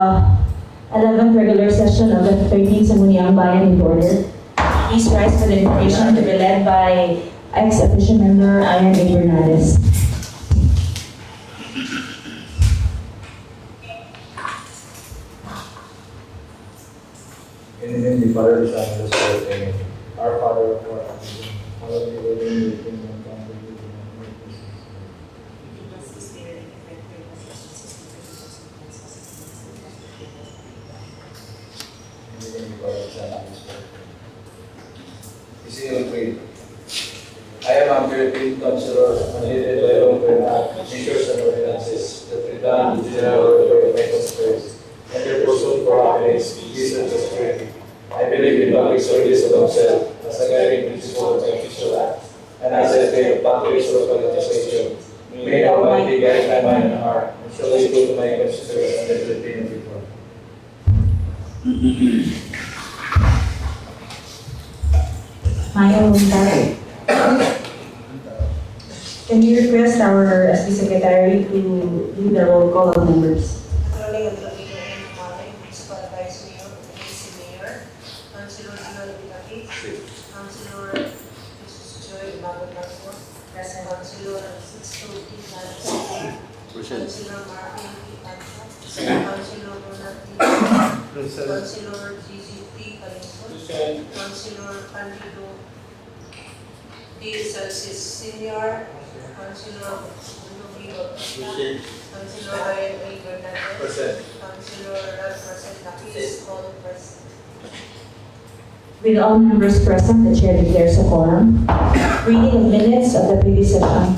11th regular session of the 13th Sangguniang Bayan in order. Please rise for the invitation to be led by ex-official member Ian A. Bernales. In the name of the Father, the Son, and the Spirit, amen. Our Father, who art in heaven, hallowed be thy name, thy kingdom come, thy will be done on earth as it is in heaven. In the name of the Father, the Son, and the Spirit. We say and pray. I am Amir Pin, Counselor, mandated by law to measures and ordinances that return to the general order of my conspiracy, and their pursuit for happiness, peace, and prosperity. I believe in public service above self as a guiding principle of my official act, and as I say of boundaries of legislation. May the Almighty guide my mind and heart, and show the truth to my constituents and the Filipino people. Maya Montaro. Can you request our SB Secretary to do the roll call of members? Controlling of the Filipino Empire, Municipal Vice Mayor, AC Mayor, Councilor Joel Vitapit, Councilor Mrs. Joy Bago-Bago, Councilor Sixto P. Councilor Martin P. Pancho, Councilor Ronald T. Councilor Gigi T. Calingkod, Councilor Candido D. Salsis Sr., Councilor Ludovico Costa, Councilor Ryan A. Bernaldez, Councilor Ralph Marcel Nakis, all present. With all members present, the chair declares a quorum. Reading of minutes of the previous session.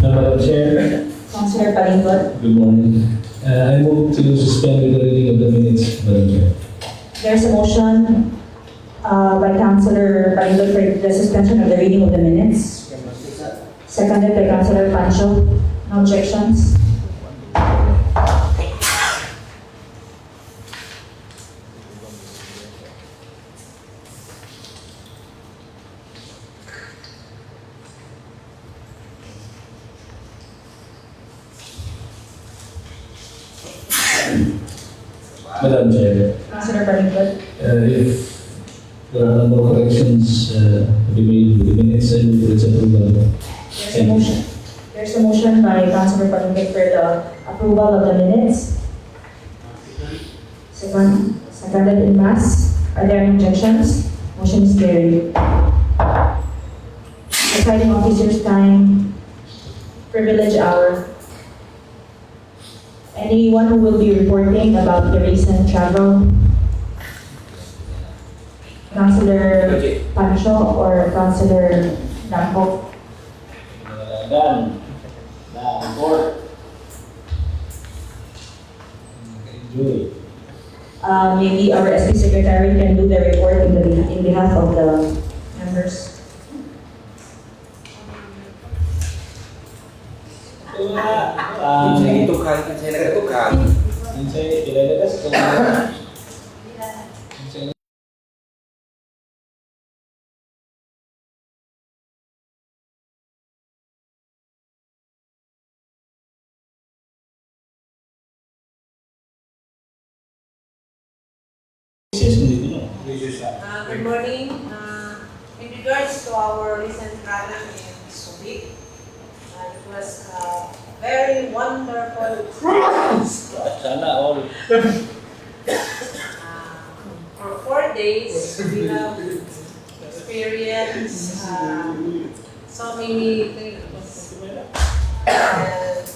Madam Chair, Councilor Calingkod, good morning. I move to suspend with the reading of the minutes, Madam Chair. there's a motion by Councilor Calingkod for the suspension of the reading of the minutes. Seconded by Councilor Pancho. No objections? Madam Chair, Councilor Calingkod. if there are no more corrections to be made with the minutes, I move for its approval. There's a motion. There's a motion by Councilor Calingkod for the approval of the minutes. Seconded in mass. Are there any objections? Motion is carried. Presiding officer's time, privilege hour. Anyone who will be reporting about the recent travel? Councilor Pancho or Councilor Dampo? Maybe our SB Secretary can do the report in behalf of the members. Tukang, saya nak tukang. Good morning. In regards to our recent travel in Subic, it was a very wonderful cruise. For 4 days, we have experienced so many things. And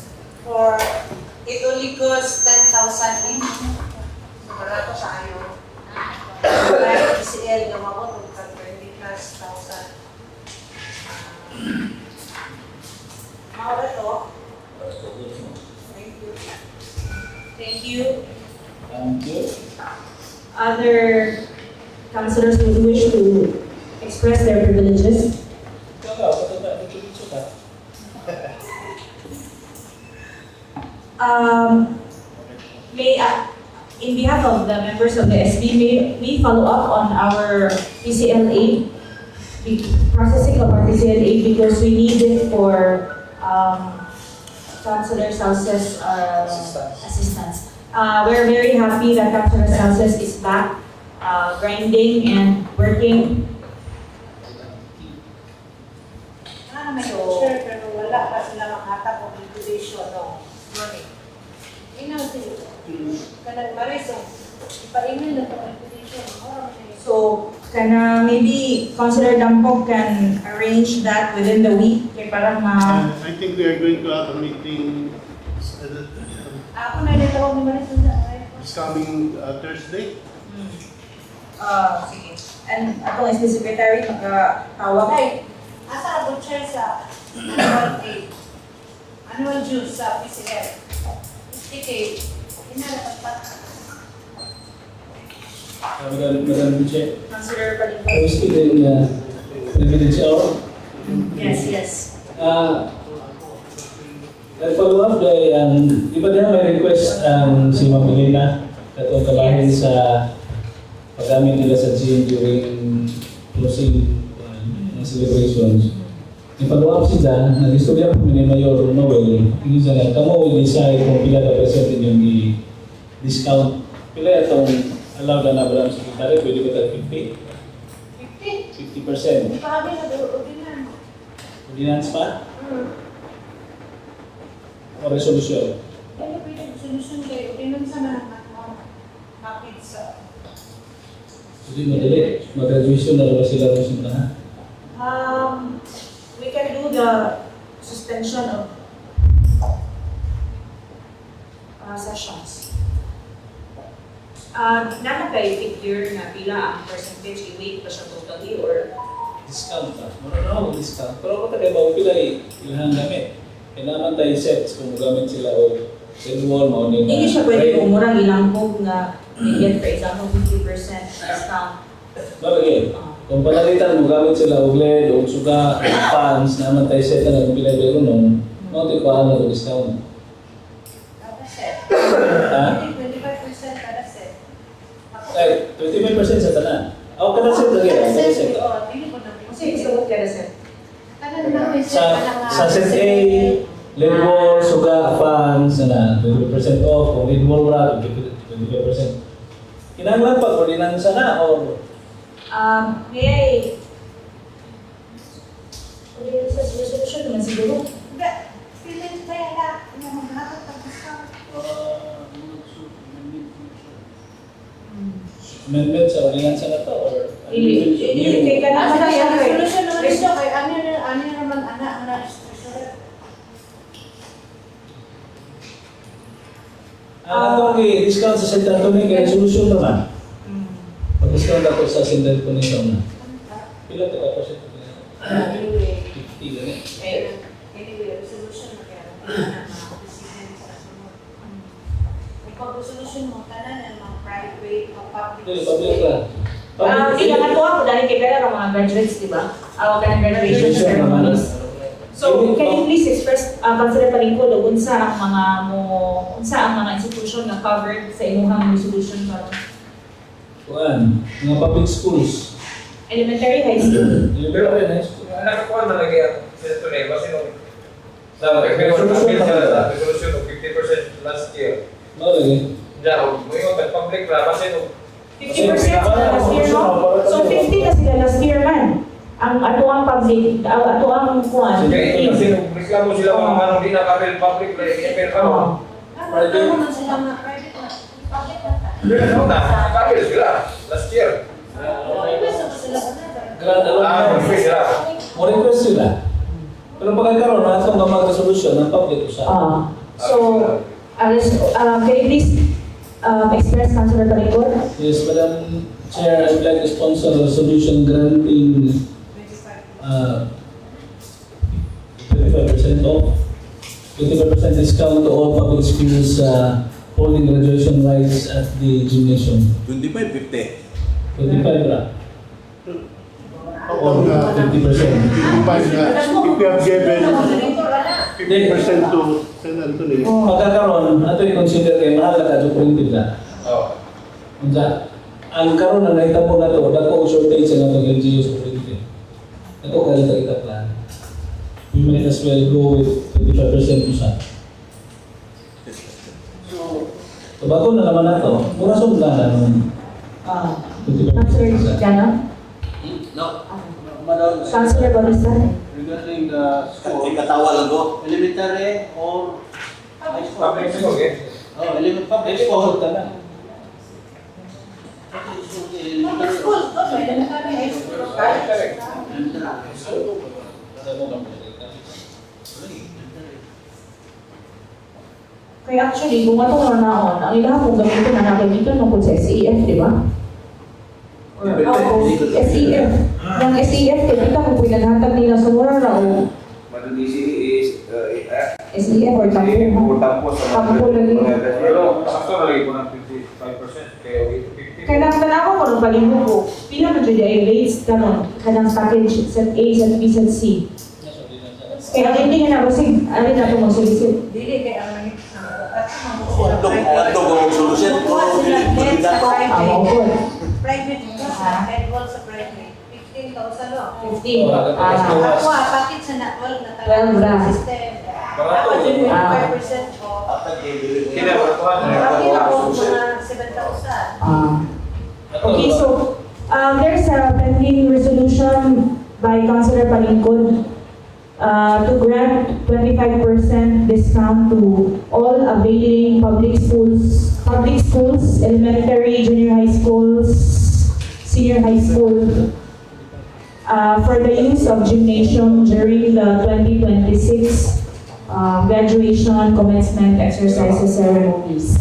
for it only costs 10,000 each. So, barato sa ayo. Kaya PCL na mabot ng 20,000. Mao ito. Thank you. Thank you. Thank you. Other councilors who wish to express their privileges. May, in behalf of the members of the SB, may we follow up on our PCLA, the processing of our PCLA, because we need it for Councilor Salce's assistance. We're very happy that Councilor Salces is back, grinding and working. May teacher, pero wala pa sila makatap o motivation, no? Morning. Inaw sila. Kanang Maris, ipa-email na pa motivation. So, maybe Councilor Dampog can arrange that within the week, kaya parang I think we are going to have a meeting Ako na rin tawag ni Maris this coming Thursday. sige. And ako as the secretary, magkatawag. Okay. Asa ang chair sa annual dues sa PCL? Sige, inalapat. Madam Chair, Councilor Palinggo. I was speaking evidence hour. Yes. Nag-follow up day, iba din may request ang si Ma'am Elena katong kabahin sa paggamit nila sa gym during closing ng celebrations. I-follow up sila, nag-istorya po ni Mayor Noel, yung isa nga, kamo will decide kung pila na percent yung i-discount. Pila itong allowed na nabala ang secretary, pwede ba tayo 50? 50? 50%. Hindi pa kami nag-ordinan. Ordinance pa? O resolution? Kaya pwede solusyon kayo. Ordinan sa mga kapit sa... Hindi madali. Mag-graduation na ba sila ng simbahan? We can do the suspension of sessions. Nana kayo figure na pila ang percentage i-weight pa siya totally or Discount pa. Marunong ako discount. Pero kung tayo ba pila ilang gamit? Kailangan tayo sets kung gamit sila o silver mo. hindi siya pwede umurang ilangkog na may get for example 50% discount. Bakit? Kung panalitan mo gamit sila og LED o suga, fans, naman tayo set na ng pila pero nung mga tikuhaan na discount. Kada set. Ha? 25% kada set. Like, 25% sa tanan. Ako kada set lagi. Kada Kada set. set. Oo, tingin ko na. Kasi isagot ka na sir. Kada namin set Sa, pa lang sa set A, LED wall, suga, fans, na 25% off. Kung LED wall wala, 25%. Kinanglan pa, ordinansa na o May sa resolution naman siguro. Hindi. Feeling kaya na. Yung maghahat ng discount. amendment sa ordinansa na to or Hindi, kay ka Asa naman na yan. yung resolution naman ito kay ano naman anak ang na-restriction. Atong i-discount sa St. Antonio kay resolution naman. Pag-discount ako sa St. Antonio na. Pila to ka percent? Anyway. 50 ganit. Anyway, resolution na kaya ang mga president sa sunod. Kung pag-resolution mo, tanan ang mga private o public Dili, public lang. Hindi naman po ako dahil kay Pera mga graduates, di ba? Awag ka ng graduation ceremonies. So, can you please express, Councilor Palinggo, unsa ang mga institution na covered sa imuhang resolution para Kuan, mga public schools. elementary, high school? Pero rin, high school. Anak ko na lagi ang ito na kasi nung sa resolution of 50% last year. Ano lagi? Diyan, mo yung public na kasi nung 50% sila last year, no? So, 50 na sila last year man. Ang ato ang public, ato ang kuan. kasi nung reklamo sila mga anong di nakapil public na i-email ka mo. Ano naman sila mga private na public na ta? Pero ano na, nakapil sila last year. Imbes na sila ba na? Grand alumni. Free sila. Mo request sila. Pero pagkakaroon na itong mga resolution ng public sa So, can you please express, Councilor Palinggo? Yes, Madam Chair, I would like to sponsor a resolution granting 25% off, 25% discount to all public schools holding graduation rites at the gymnasium. 25, 50. 25 ra. Or 50%. if you have given present to San Antonio. Pagkakaroon, ato i-consider kay mahal na kadyo printed na. Oo. Unsa, ang karon na nahitabo na to, dako og shortage sa natong LGU sa printed. Ako kaya kita plan. We might as well go with 25% usa. So bago na naman nato, mura sumla na nung 25% Councilor usa. Jana? No. Councilor Bautista? Regarding the school, Katawa lang ko. elementary or high school? Public school, eh? Oh, public Dili school. ko tanan. Public school, no? So, elementary, high school, college. Kaya actually, kung atong naon, ang ilang kong gamitin na nagamitin nung sa SEF, di ba? Oo, SEF. Yung SEF, kita kung pinaghatag nila sa mura na o Madudisi is, SEF or tampo. tampo Tampo lagi. Pero, sakto na lagi po ng 55%. Kaya, 50. Kaya naman ako kung nung palinggo ko, pila man dyan ay rates kanon, kanang package, set A, set B, set C. Kaya ang hindi nga na, basig, alin na ito magsulisit. Dili kay ang mga Andong ang solusyon. Kuha sila net sa private. po. Private ka, enroll sa private. 15,000 lang. 15. Ako, package sa na-12 na 12 na. system. Barato. Dapat yung 25% ko. Kinabaratuhan na Marami na po yung mga 7,000. Okay, so there's a pending resolution by Councilor Palingkod to grant 25% discount to all availing public schools, elementary, junior high schools, senior high school, for the use of gymnasium during the 2026 graduation, commencement exercises ceremonies.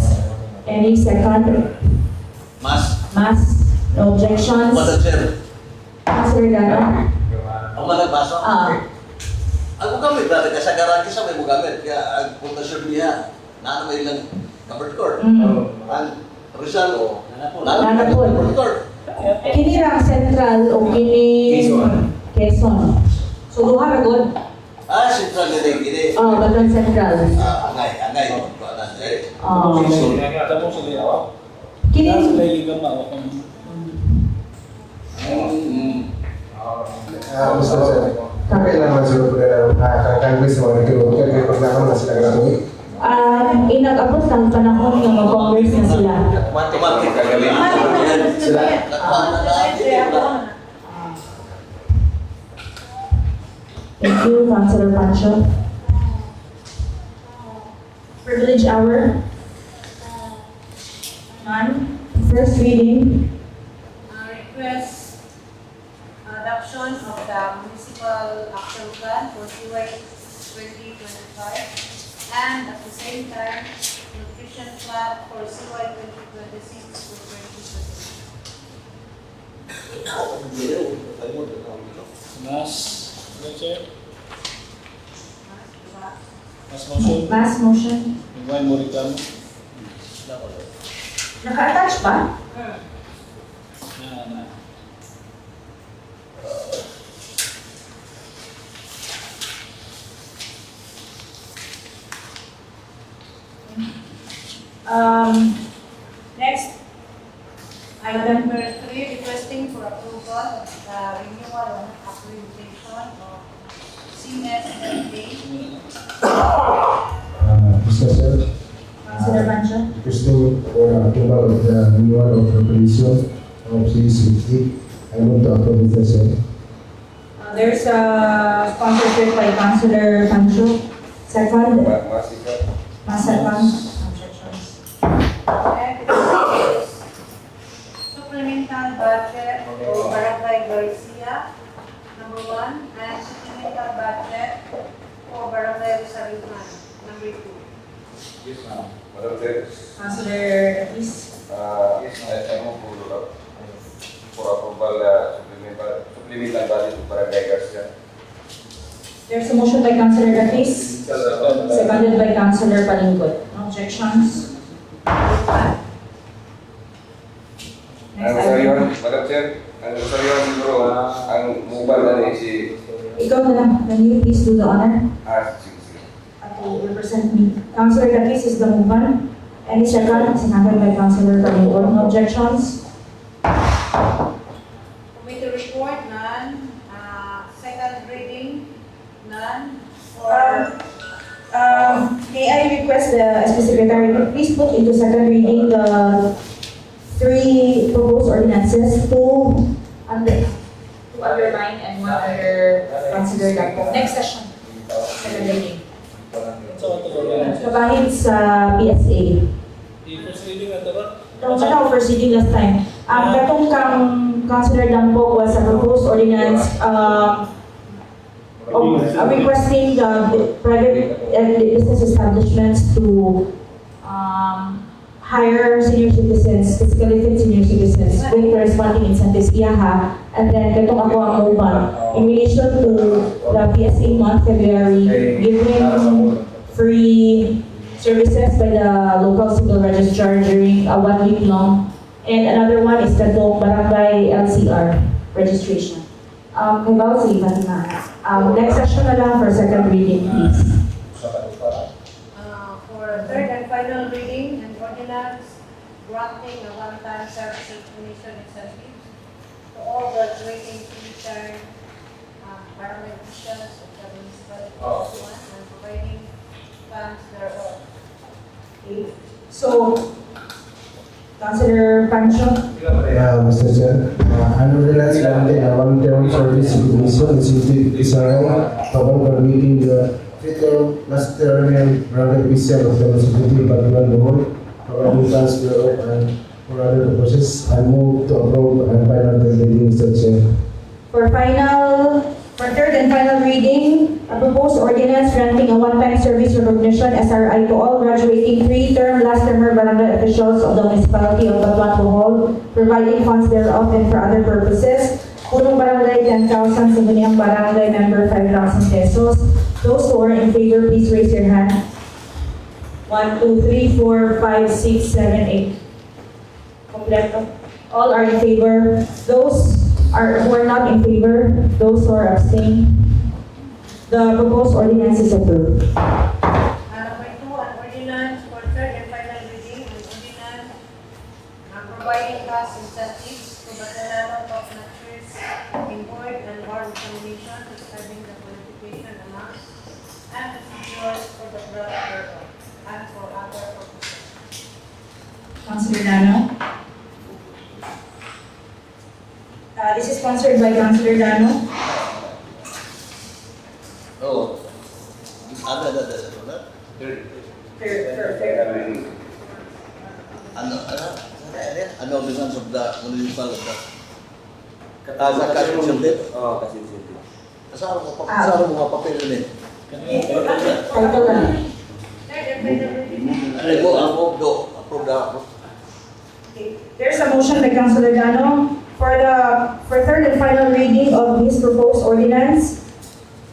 Any second? Mass? No objections? Madam Chair, Councilor Gana? ang malagbaso. Ako kami, brother, kasagaran kisa may mugamit. Kaya ang pundasyon niya, na may ilang covered court. Ang Rizal, Nanapol. covered court. Kini lang central o kini Quezon. So duha ra gud. Central na rin, gini. Batang central. Angay. Tamo sa liyaw. Kini Sila ligama wa kami. Mr. Chair, kailangan siguro po na kakagawin sa mga nagkaroon kaya pagkakaroon na sila gagawin. inag-abot ng panahon ng mag-congress na sila. Automatic kagaling. Sila. Thank you, Councilor Pancho. Privilege hour? None. First reading. Request adoption of the municipal action plan for CY 2025 and at the same time nutrition plan for CY 2026 to 2027. Mas, Chair. Mas motion. Last motion. Iwan mo reklamo. Naka-attach ba? Na. Next. Item number 3, requesting for approval of the renewal of accreditation of CSLA. Mr. Chair, Councilor Pancho. requesting for approval of the renewal of the position of CCT. I move to approve, Mr. Chair. There's a sponsorship by Councilor Pancho. Second. Second. And it is supplemental budget for Barangay Garcia, number 1, and supplemental budget for Barangay Rosariman, number 2. Yes, ma'am. Madam Chair. Councilor Is. Yes, I move for approval supplemental budget for Barangay Garcia. There's a motion by Councilor Datis, seconded by Councilor Palingkod. No objections? Next Ang Rosaryon, item. Madam Chair, ang Rosaryon siguro, ang mobile na rin si Ikaw na lang. Can you please do the honor? sige. Councilor Daquis is the mover. Any second? Seconded by Councilor Calingol. No objections? Committee report, none. Second reading, none. Or May I request the SP Secretary to please put into second reading the 3 proposed ordinances, 2 underline and 1 under consider that next session. Second reading. So, ito ba? Kabahin sa PSA. I-first reading na ito ba? Itong ano, first reading last time. Katong kang Councilor Dampo was a proposed ordinance requesting the private business establishments to hire senior citizens, physically fit senior citizens with corresponding incentives. Iyaha. And then, katong ako ang mobile. In relation to the PSA month, February, giving free services by the local civil registrar during a 1 week long. And another one is the barangay LCR registration. Kabaw si Fatima. Next session na lang for second reading, please. for third and final reading, an ordinance granting a one-time service information incentives to all the graduating future environment officials of the municipality of Suwan and providing funds thereof. Okay. So, Councilor Pancho? Mr. Chair, an ordinance granting a one-term service recognition is around upon meeting the fifth last term and barangay official of the municipality Batuan Bohol, providing funds thereof and for other purposes. I move to approve and final reading, Mr. Chair. For third and final reading, a proposed ordinance granting a one-time service recognition SRI to all graduating 3-term last-termer barangay officials of the municipality of Batuan Bohol, providing funds thereof and for other purposes. Punong barangay 10,000, Sangguniang barangay member 5,000 pesos. Those who are in favor, please raise your hand. 1, 2, 3, 4, 5, 6, 7, 8. Completo. All are in favor. Those who are not in favor, those who are abstained, the proposed ordinance is approved. Number 2, an ordinance for third and final reading, an ordinance providing cost incentives to Batanano top notchers in board and board examination, describing the qualification amounts and procedures for the grant thereof and for other purposes. Councilor Dano? This is sponsored by Councilor Dano. Oh. Ada. Fair. Ano demands of the municipal of the kasi incentive? Oo, kasi incentive. Kasama mo mga papel din. Title lang. Third and final reading. Ano mo ang approve the Okay. There's a motion by Councilor Dano for third and final reading of this proposed ordinance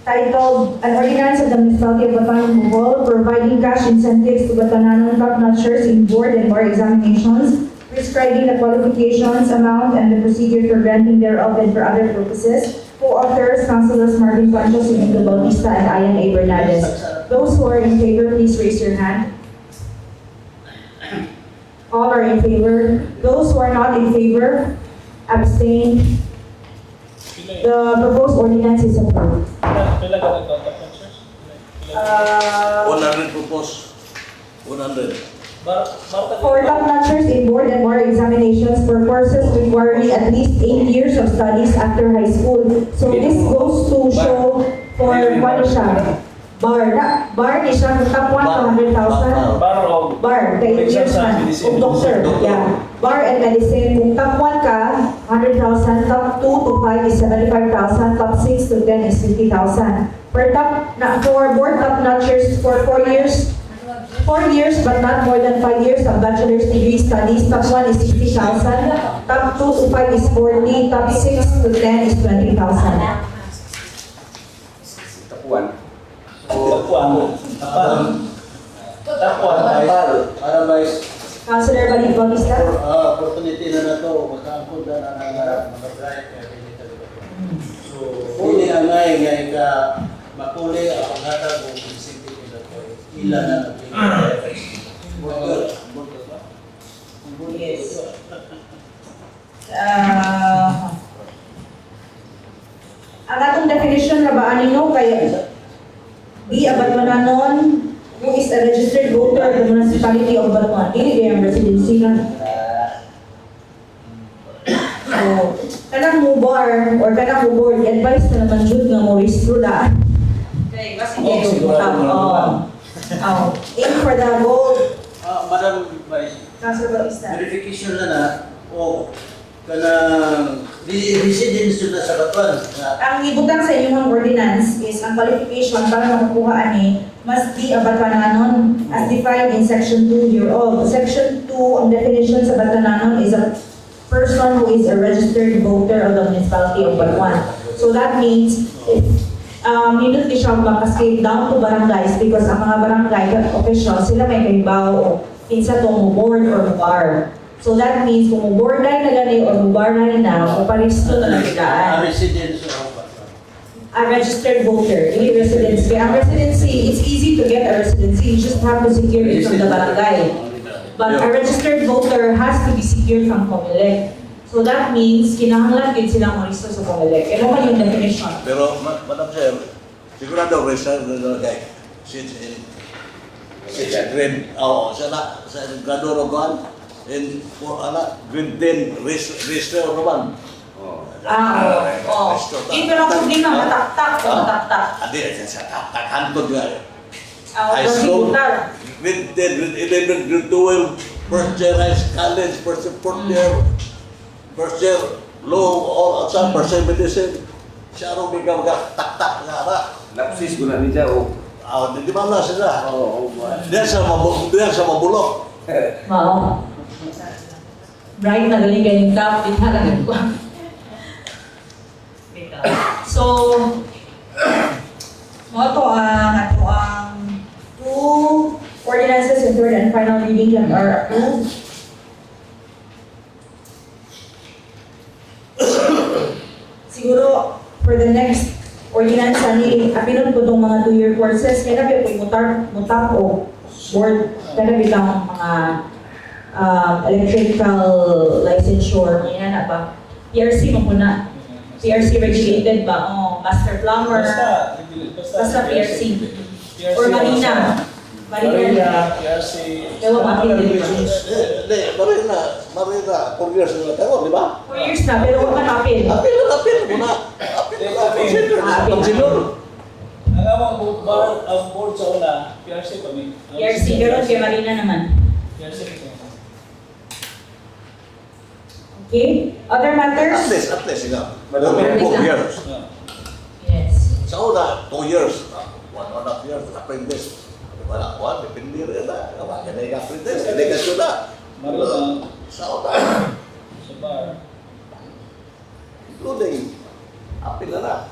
titled An Ordinance of the Municipality of Batuan Bohol providing cash incentives to Batananon top-notchers in board and bar examinations, prescribing the qualifications, amount, and the procedure for granting thereof and for other purposes. Co-authors, Councilors Marvin Pancho, Simundo Bautista, and Ian A. Bernaldez. Those who are in favor, please raise your hand. All are in favor. Those who are not in favor, abstain. The proposed ordinance is approved. Pila ka ng contact pictures? 100 propose. 100. For top-notchers in board and bar examinations for courses requiring at least 8 years of studies after high school. So this goes to show for what is siya? Bar ni siya, kung top 1, 200,000. Bar, the 8 years man. Kung doctor, yeah. Bar and medicine, kung top 1 ka, 100,000. Top 2 to 5 is 75,000. Top 6 to 10 is 50,000. For board top-notchers for 4 years, 4 years but not more than 5 years of bachelor's degree studies. Top 1 is 60,000. Top 2 to 5 is 40. Top 6 to 10 is 20,000. Tapuan. Ano ba is Councilor Balik Bautista? opportunity na nato makaangkod na mga bright so hindi angay nga ika makuli ang paghatag og incentive na to Ilan na Yes. Ang atong definition na ba anino kay di abatmananon who is a registered voter of the municipality of Batuan. Dili ang residency na. So, kanang mo bar or kanang mo board, advice na naman jud nga mo restro na. Okay, kasi kayo sigurado mo naman. Aim for the gold. Madam Vice, Councilor Bautista. verification na kanang residence yun na sa Batuan. Ang ibutang sa inyong ordinance is ang qualification para makukuha ani must be a Batananon as defined in Section 2 hereof. Section 2, ang definition sa Batananon is a person who is a registered voter of the municipality of Batuan. So that means if nindot ni siya makaskate down to barangays because ang mga barangay officials sila may kaibaw o kinsa to mo board or mo bar. So that means kung mo board na gani or mo bar na o paristo na nagdaan. Residence of Batuan. A registered voter, hindi residence. Kaya ang residency, it's easy to get a residency. You just have to secure it from the barangay. But a registered voter has to be secured from COMELEC. So that means, kinahanglan din silang maristo sa COMELEC. Ano man yung definition? Pero, Madam Chair, sigurado registered na kay since grade, siya na, sa grado rogan, and for grade 10, register naman. Hindi pero problema, mataktak. Adi, sa takantod nga. High High school. school. Grade 10, grade 11, grade 12, first year high college, first year law, all outside, first year medicine. Siya rin bigyan ka tak-tak nga na. Lapsis ko na niya o. Di ba na sila? Oo. Diyan sa mabulok. Oo. Bright na galing top, di talaga ko. So, mga to ang two ordinances in third and final reading that are approved. Siguro, for the next ordinance, apinon po itong mga 2-year courses, kaya nabi po mutak o board, kaya nabi lang mga electrical licensure, yan na ba? PRC mo po na. PRC regulated ba? Master plumber. Basta PRC. Or Marina. Marina, PRC. Ewan mapin din. Hindi, Marina, 4 years na kayo, di ba? 4 years na, pero huwag mapin. Apil muna. Consider. Ang ang board sa una, PRC kami. PRC, pero kay Marina naman. PRC kami. Okay? Other matters? At least, ikaw. Madam, 4 years. Yes. Sa una, 2 years. 1.5 years, apprentice. Wala ko, depende rin na. Kaya na yung apprentice, delegasyon na. Marina, Sa una, sa bar. including, apil na.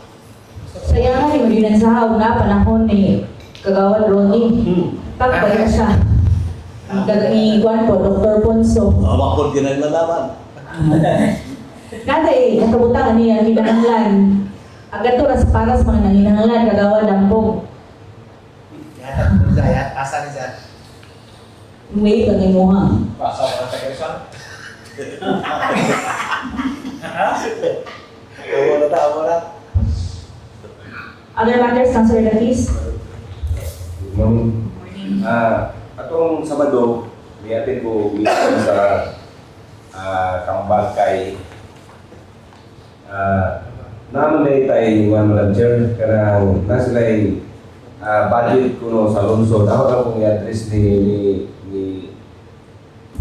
Sayang ni Marinan sa una panahon ni Kagawad Ronnie. Pagpaya siya. Ni Juan po, Dr. Ponso. Wakon din ang lalaman. Kada nakabutangan niya, kinahanglan. Agad to ras para sa mga nanginahanglan, Kagawad Dampog. Asa ni siya. Wait, ang imuha. Pasa ko sa Quezon. Wala. Other matters, Councilor Davis? Atong Sabado, miyatin ko mismo sa Kambal kay naman na itay mga Madam Chair karang nasila'y budget ko no sa lungsod. Ako lang kong i-address ni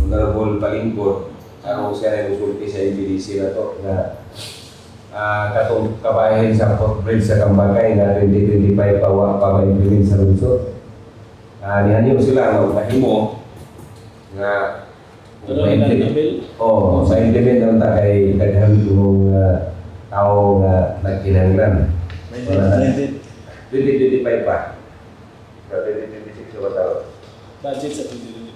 Honorable Palingkod ako siya na musulti sa IBDC na to na katong kabahin sa Port Bridge sa Kambangkay na 2025 pa ma-implement sa lungsod. Nihanyo sila nga mahimo nga Pero ilang bill? sa implement naman ta kay daghan yung tao nga nagkinahanglan. 2025 pa. Sa 2026 sa tao. Budget sa 2025.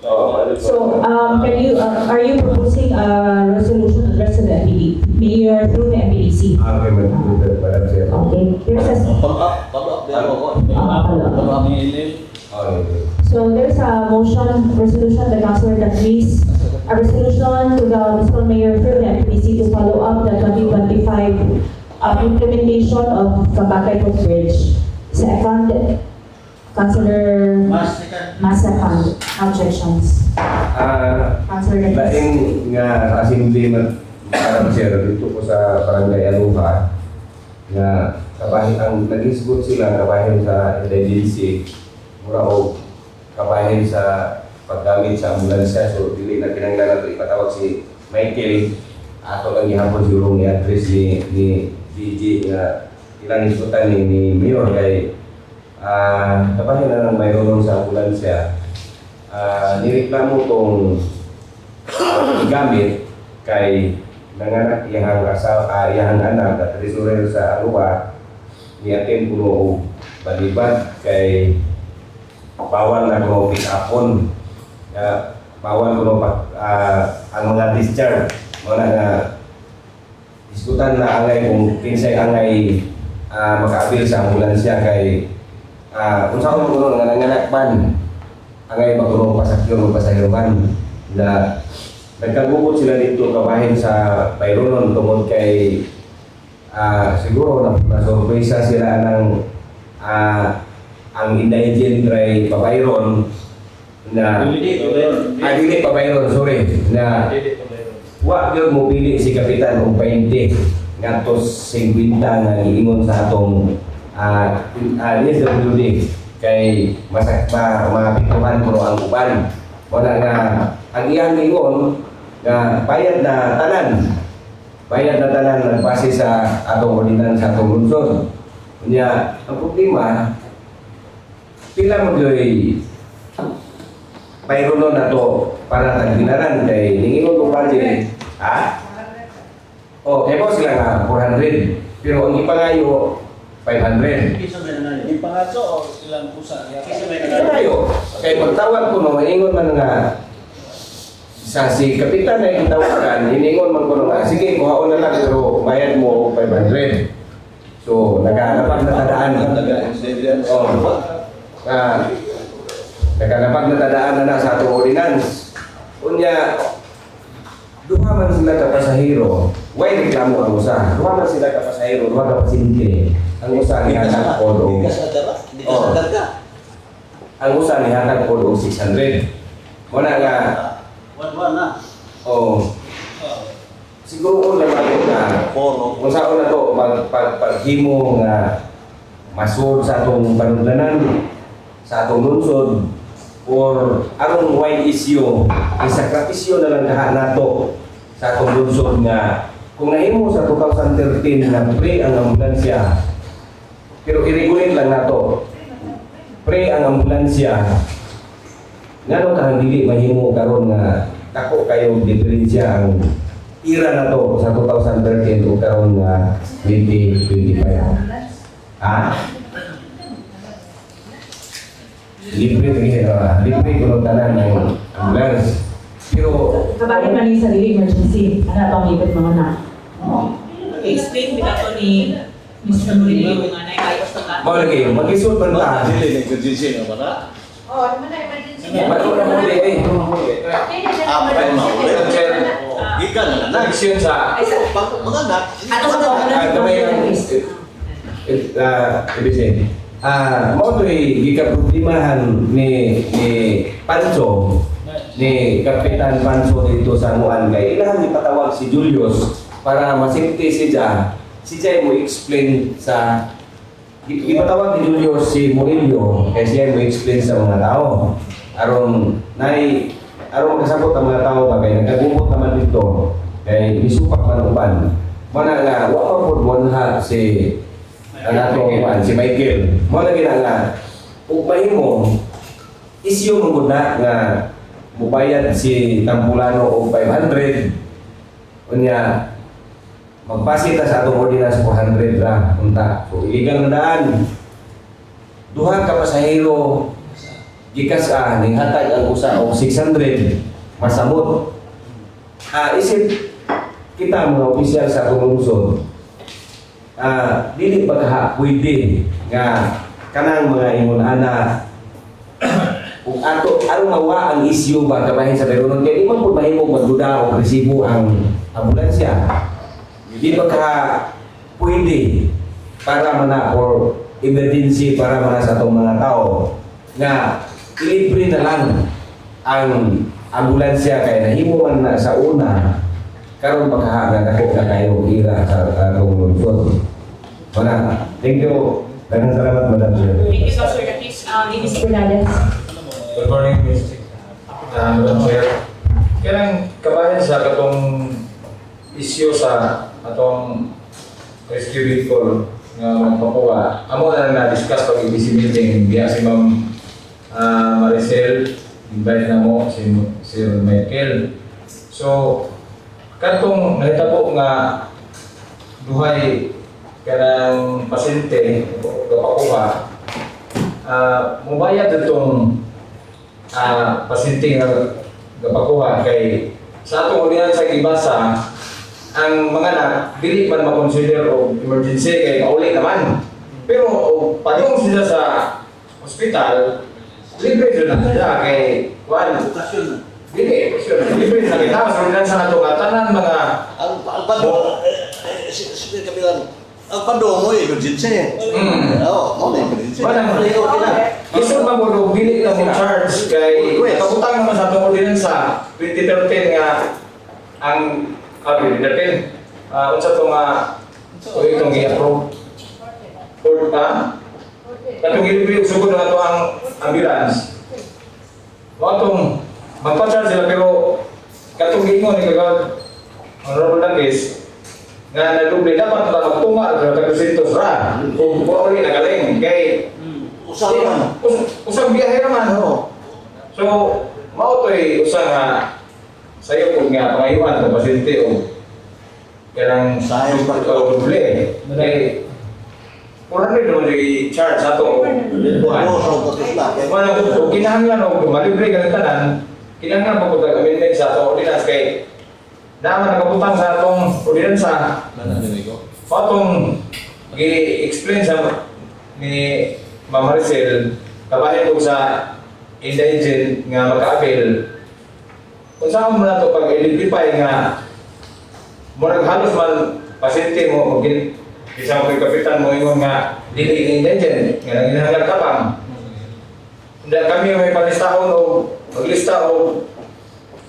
So, are you proposing a resolution addressing the mayor through the MPDC? Okay, Madam Chair. Okay, there's a... Follow up din ako. Follow up ni Ellen. Okay. So there's a resolution by Councilor Dacris, a resolution to the Municipal Mayor through the MPDC to follow up the 2025 implementation of Kabakay Footbridge. Second, Councilor Mas second. Objections. Councilor Dacris. Laing nga assembly parang sir dito po sa Barangay Aluha nga kabahin ang nag-isgot sila kabahin sa emergency mura o kabahin sa paggamit sa ambulansya so dili na kinanglan nato ipatawag si Michael ato lang gihapon siguro ni address ni DJ nga ilang isgutan ni Mayor kay kabahin na ng mayroon sa ambulansya nireklamo tong gamit kay nanganak iyang iyang anak at treasurer sa Aruba niyatin puno o balibad kay bawal na kuno pick-upon bawal kuno ang mga discharge mga nga diskutan na angay kung kinsay angay makaabil sa ambulansya kay kung saan mo kuno nga nanganak man angay magkuno pasakyon o pasahiruman na nagkagubot sila dito kabahin sa Payronon tungod kay siguro na-surpresa sila ng ang indigent try Papayron na dili Papayron, sorry na wa gyud mo pili si Kapitan og 20 ngantos 50 nga giingon sa atong SWD kay mapituhan mo ang uban wala nga ang iyang ingon nga bayad na tanan nagbase sa atong ordinance sa atong lungsod unya ang problema pila mo gyoy Payronon na to para tagdinaran kay ningingon ko budget kay boss sila nga 400 pero ang ipangayo 500 Yung pangatlo o ilang pusa? Kayo, kay pagtawag ko no, iningon man nga sa si Kapitan na itawagan, iningon man ko no nga, sige, kuhaon na lang pero bayad mo 500. So, naghanapag na tadaan. Naghanapag na tadaan na sa atong ordinance. Unya, duha man sila ka pasahero, why reklamo ang usa? Duha man sila ka pasahero, duha ka pasyente. Ang usa ni hatag pod og ang usa ni hatag pod og 600. Wala nga na. Siguro lang na kung saan na to paghimo nga masud sa atong panudlanan sa atong lungsod or arong wide issue isakripisyo na lang kaha nato sa atong lungsod nga kung nahimo sa 2013 na pre ang ambulansya pero i-regulate lang nato pre ang ambulansya ngano ka dili mahimo karon nga dako kayo diferensya ang ira na to sa 2013 o karon nga 2025 libre ko ng tanan ng ambulance pero Kabahin man yung sarili emergency. Ano pa ang ikot mga na? Explain din ako ni Mr. Murillo kung ano yung ayos na ka. mau lagi mag-isod man ta Naman na emergency. Bago na mo Gikan na na. action sa Mga anak. Ano sa mga ibig mau to gikaproblemahan ni Pancho ni Kapitan Pancho dito sa Muan kay ilahan ipatawag si Julius para masinti siya mo explain sa ipatawag ni Julius si Murillo kay siya mo explain sa mga tao aron kasabot ang mga tao ba kay nagkagubot naman dito kay isupak man uban mana nga wa pa pod ha si si Michael mo lagi na nga ug mahimo isyu mo na nga mubayad si Tampulano og 500 unya magpasita sa atong ordinance 400 ra unta so illegal na daan duha ka pasahero gikas ning hatag ang usa og 600 masamot isip kita mga opisyal sa atong lungsod dili pagka pwede nga kanang mga ingon ana kung ano mawa ang issue ba kabahin sa meron kaya di man po mahimo magduda o resibo ang ambulansya. Di ba ka pwede para mana or emergency para mana sa itong mga tao nga libre na lang ang ambulansya kaya nahimo man na sa una karon makahaga ako na kayo ira sa atong lungsod. Wala. Thank you. Daghang salamat, Madam Chair. Thank you, Councilor Catis. Ladies Bernales. Good morning, Mr. Madam Chair. Kailang kabayan sa katong issue sa atong rescue vehicle nga magpakuha. Amo na na-discuss pag ibisi meeting biya si Ma'am Maricel, invite na mo si Sir Michael. So, katong nahitabo nga duhay kanang pasyente kapakuha, mubayad itong pasyente nga kapakuha kay sa atong ulihan sa gibasa ang mga anak dili man makonsider og emergency kay kauli naman, pero padung sila sa ospital libre sila sila kay kuan Okasyon. dili libre na kita sa ulihan sa nato tanan mga Ang pando, sige kami lang. Ang pando mo emergency. Oo, mo emergency. Walang isip ba mo dili na mo charge kay kabutang naman sa atong ulihan sa 2013 nga ang 2013 unsa to nga itong i-approve or katong i-review sugod na to ang ambulance. Watong magpa-charge sila pero katong ingon ni kagawad Honorable Dangis nga naduble dapat na magtunga sa tag-200 ra kung uli nagaling kay usang biyahe naman ho. So mao to'y usang sayo po nga pangayuan ng pasyente o kanang Sayang pa ito. duble kay 400 naman yung charge sa ito buwan. Kung kinahanglan o malibre ka ng tanan, kinahanglan pa po amendment sa itong ordinance kay naman nakaputang sa itong ordinance patong i-explain sa ni Ma'am Maricel kabahin po sa indigent nga magka-appeal kung saan mo na ito pag-identify nga murag halos man pasyente mo isang kapitan mo ingon nga dili indigent nga nanginahanglan kapang hindi kami may palistahon o maglista o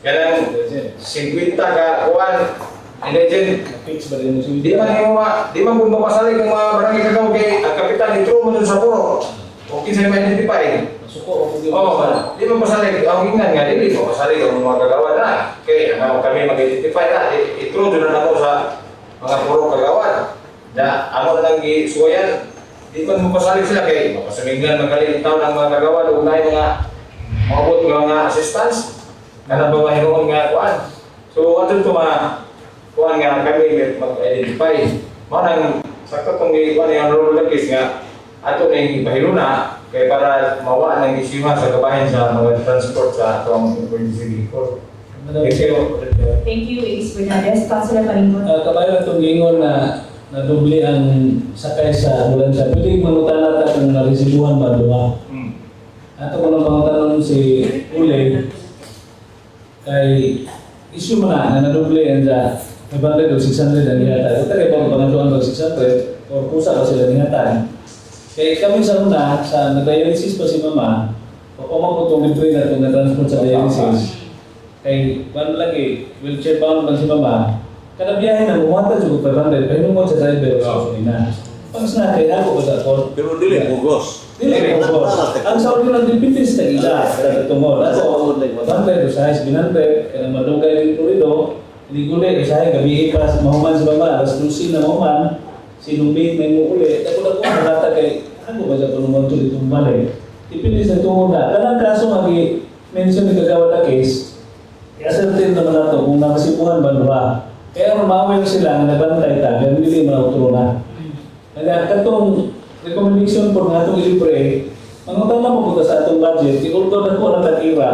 kanang 50 ka kuwan indigent Fix ba din mo di man kung mapasalig ng mga barangay kagaw kay ang kapitan ito mo dun sa puro o kinsa may identify Suko o di man pasalig ang hingan nga dili mo pasalig ang mga kagawa na kay kami mag-identify na ito dun na ako sa mga puro kagawan na amo na lang gisuwayan di man mo pasalig sila kay mapasaminggan magaling taon ang mga kagawa o na mga maabot ng mga assistance kanang babahiroon nga kuan so ato ito mga kuan nga kami mag-identify mo nang sakto itong kuan yung Honorable Dangis nga ato na yung bahiruna kaya para mawa ng isyuhan sa kabahin sa mga transport sa atong emergency vehicle. Thank you. Thank you, Ladies Bernales. Councilor Palingon. kabayan itong gingon na nadoble ang sakay sa ambulansya. Pwede manutan natin kung naresibuhan ba diba? Ato ko nang pangutanong si Ule kay issue mo na nadoble ang sa 500 o 600 ang nihatan. Ito kaya pang pangaluan ng 600 o kusa ba sila nihatan. Kaya kami sa una, sa nag-dialysis pa si Mama, papamak ko itong libre na itong na-transport sa dialysis. Kay, paano lagi, wheelchair bound lang si Mama, kada biyahe na bumata sa 500, pero mo sa driver sa Solina. Pag natin, ako ba sa ako? Pero dili bugos. Dili ko po. Ang sa ordinal dipitis na ila, kada tumor. Ako, 100, usahay 700, kaya madugay rin tulido, hindi guli, usahay gabi pa sa mahuman sa Mama, alas 12 na mahuman, sinumit may muuli. Ako na halata kay ano ba sa tulungan to dito balik. Ipinis na tungo na. Kanang kaso mention ni kagawad na case, i-ascertain naman nato kung nakasipuhan ba ba. Kaya mamawin sila na nabantay ta, ganun hindi mautro na. Kaya katong recommendation po nga itong ilibre, mangutan na po sa atong budget, i-order na po na takira.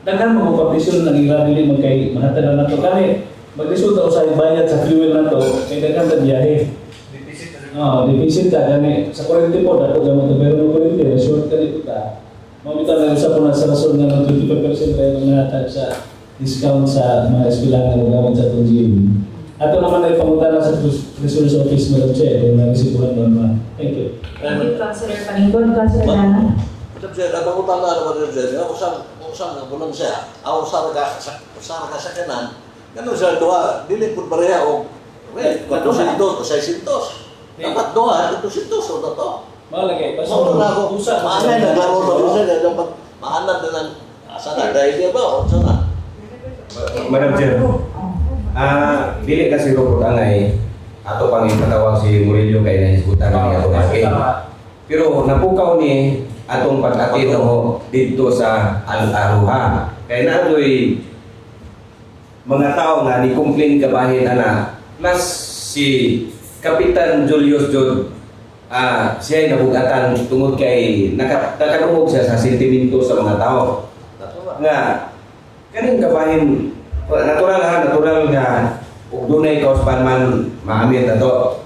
Daghan magpapisyon ng ira dili magkay mahatan na nato. Kani, magdisulta sa bayad sa fuel na to, kay daghan na biyahe. Deficit ka gani sa kurente po dapat gamot pero no kurente short ka dito ta Mamita na usap ko na sa rason nga ng 25% kayo ng nahatag sa discount sa mga eskwelahan na gamit sa itong GM. Ato naman ay pangutana sa Resource Office, Madam Chair, kung nagisipuhan mo naman. Thank you. Thank you, Councilor Paningkod. Councilor Nana? Madam Chair, ang utang na naman, Madam Chair, kung saan ang bulan siya, ang usara ka sa kanan, ganun siya doha, dili po pareha o, well, 400 o 600. Dapat doha, 200 o na to. Malagay, basta So, na ako, usap. maanay, naglaro na rin siya, dapat maanad na lang, sana, dahil di ba, o sana. Madam Chair, dili kasi ko angay ato pang ipatawag si Murillo kay nahisgutan ni ato akin. Pero napukaw ni atong pag-atid mo dito sa Al-Aruha. Kay natoy mga tao nga ni complain kabahin ana plus si Kapitan Julius Jod siya ay nabugatan tungod kay nakadungog siya sa sentimento sa mga tao. Nga kaning kabahin natural nga ug dunay kauspan man maamin na to.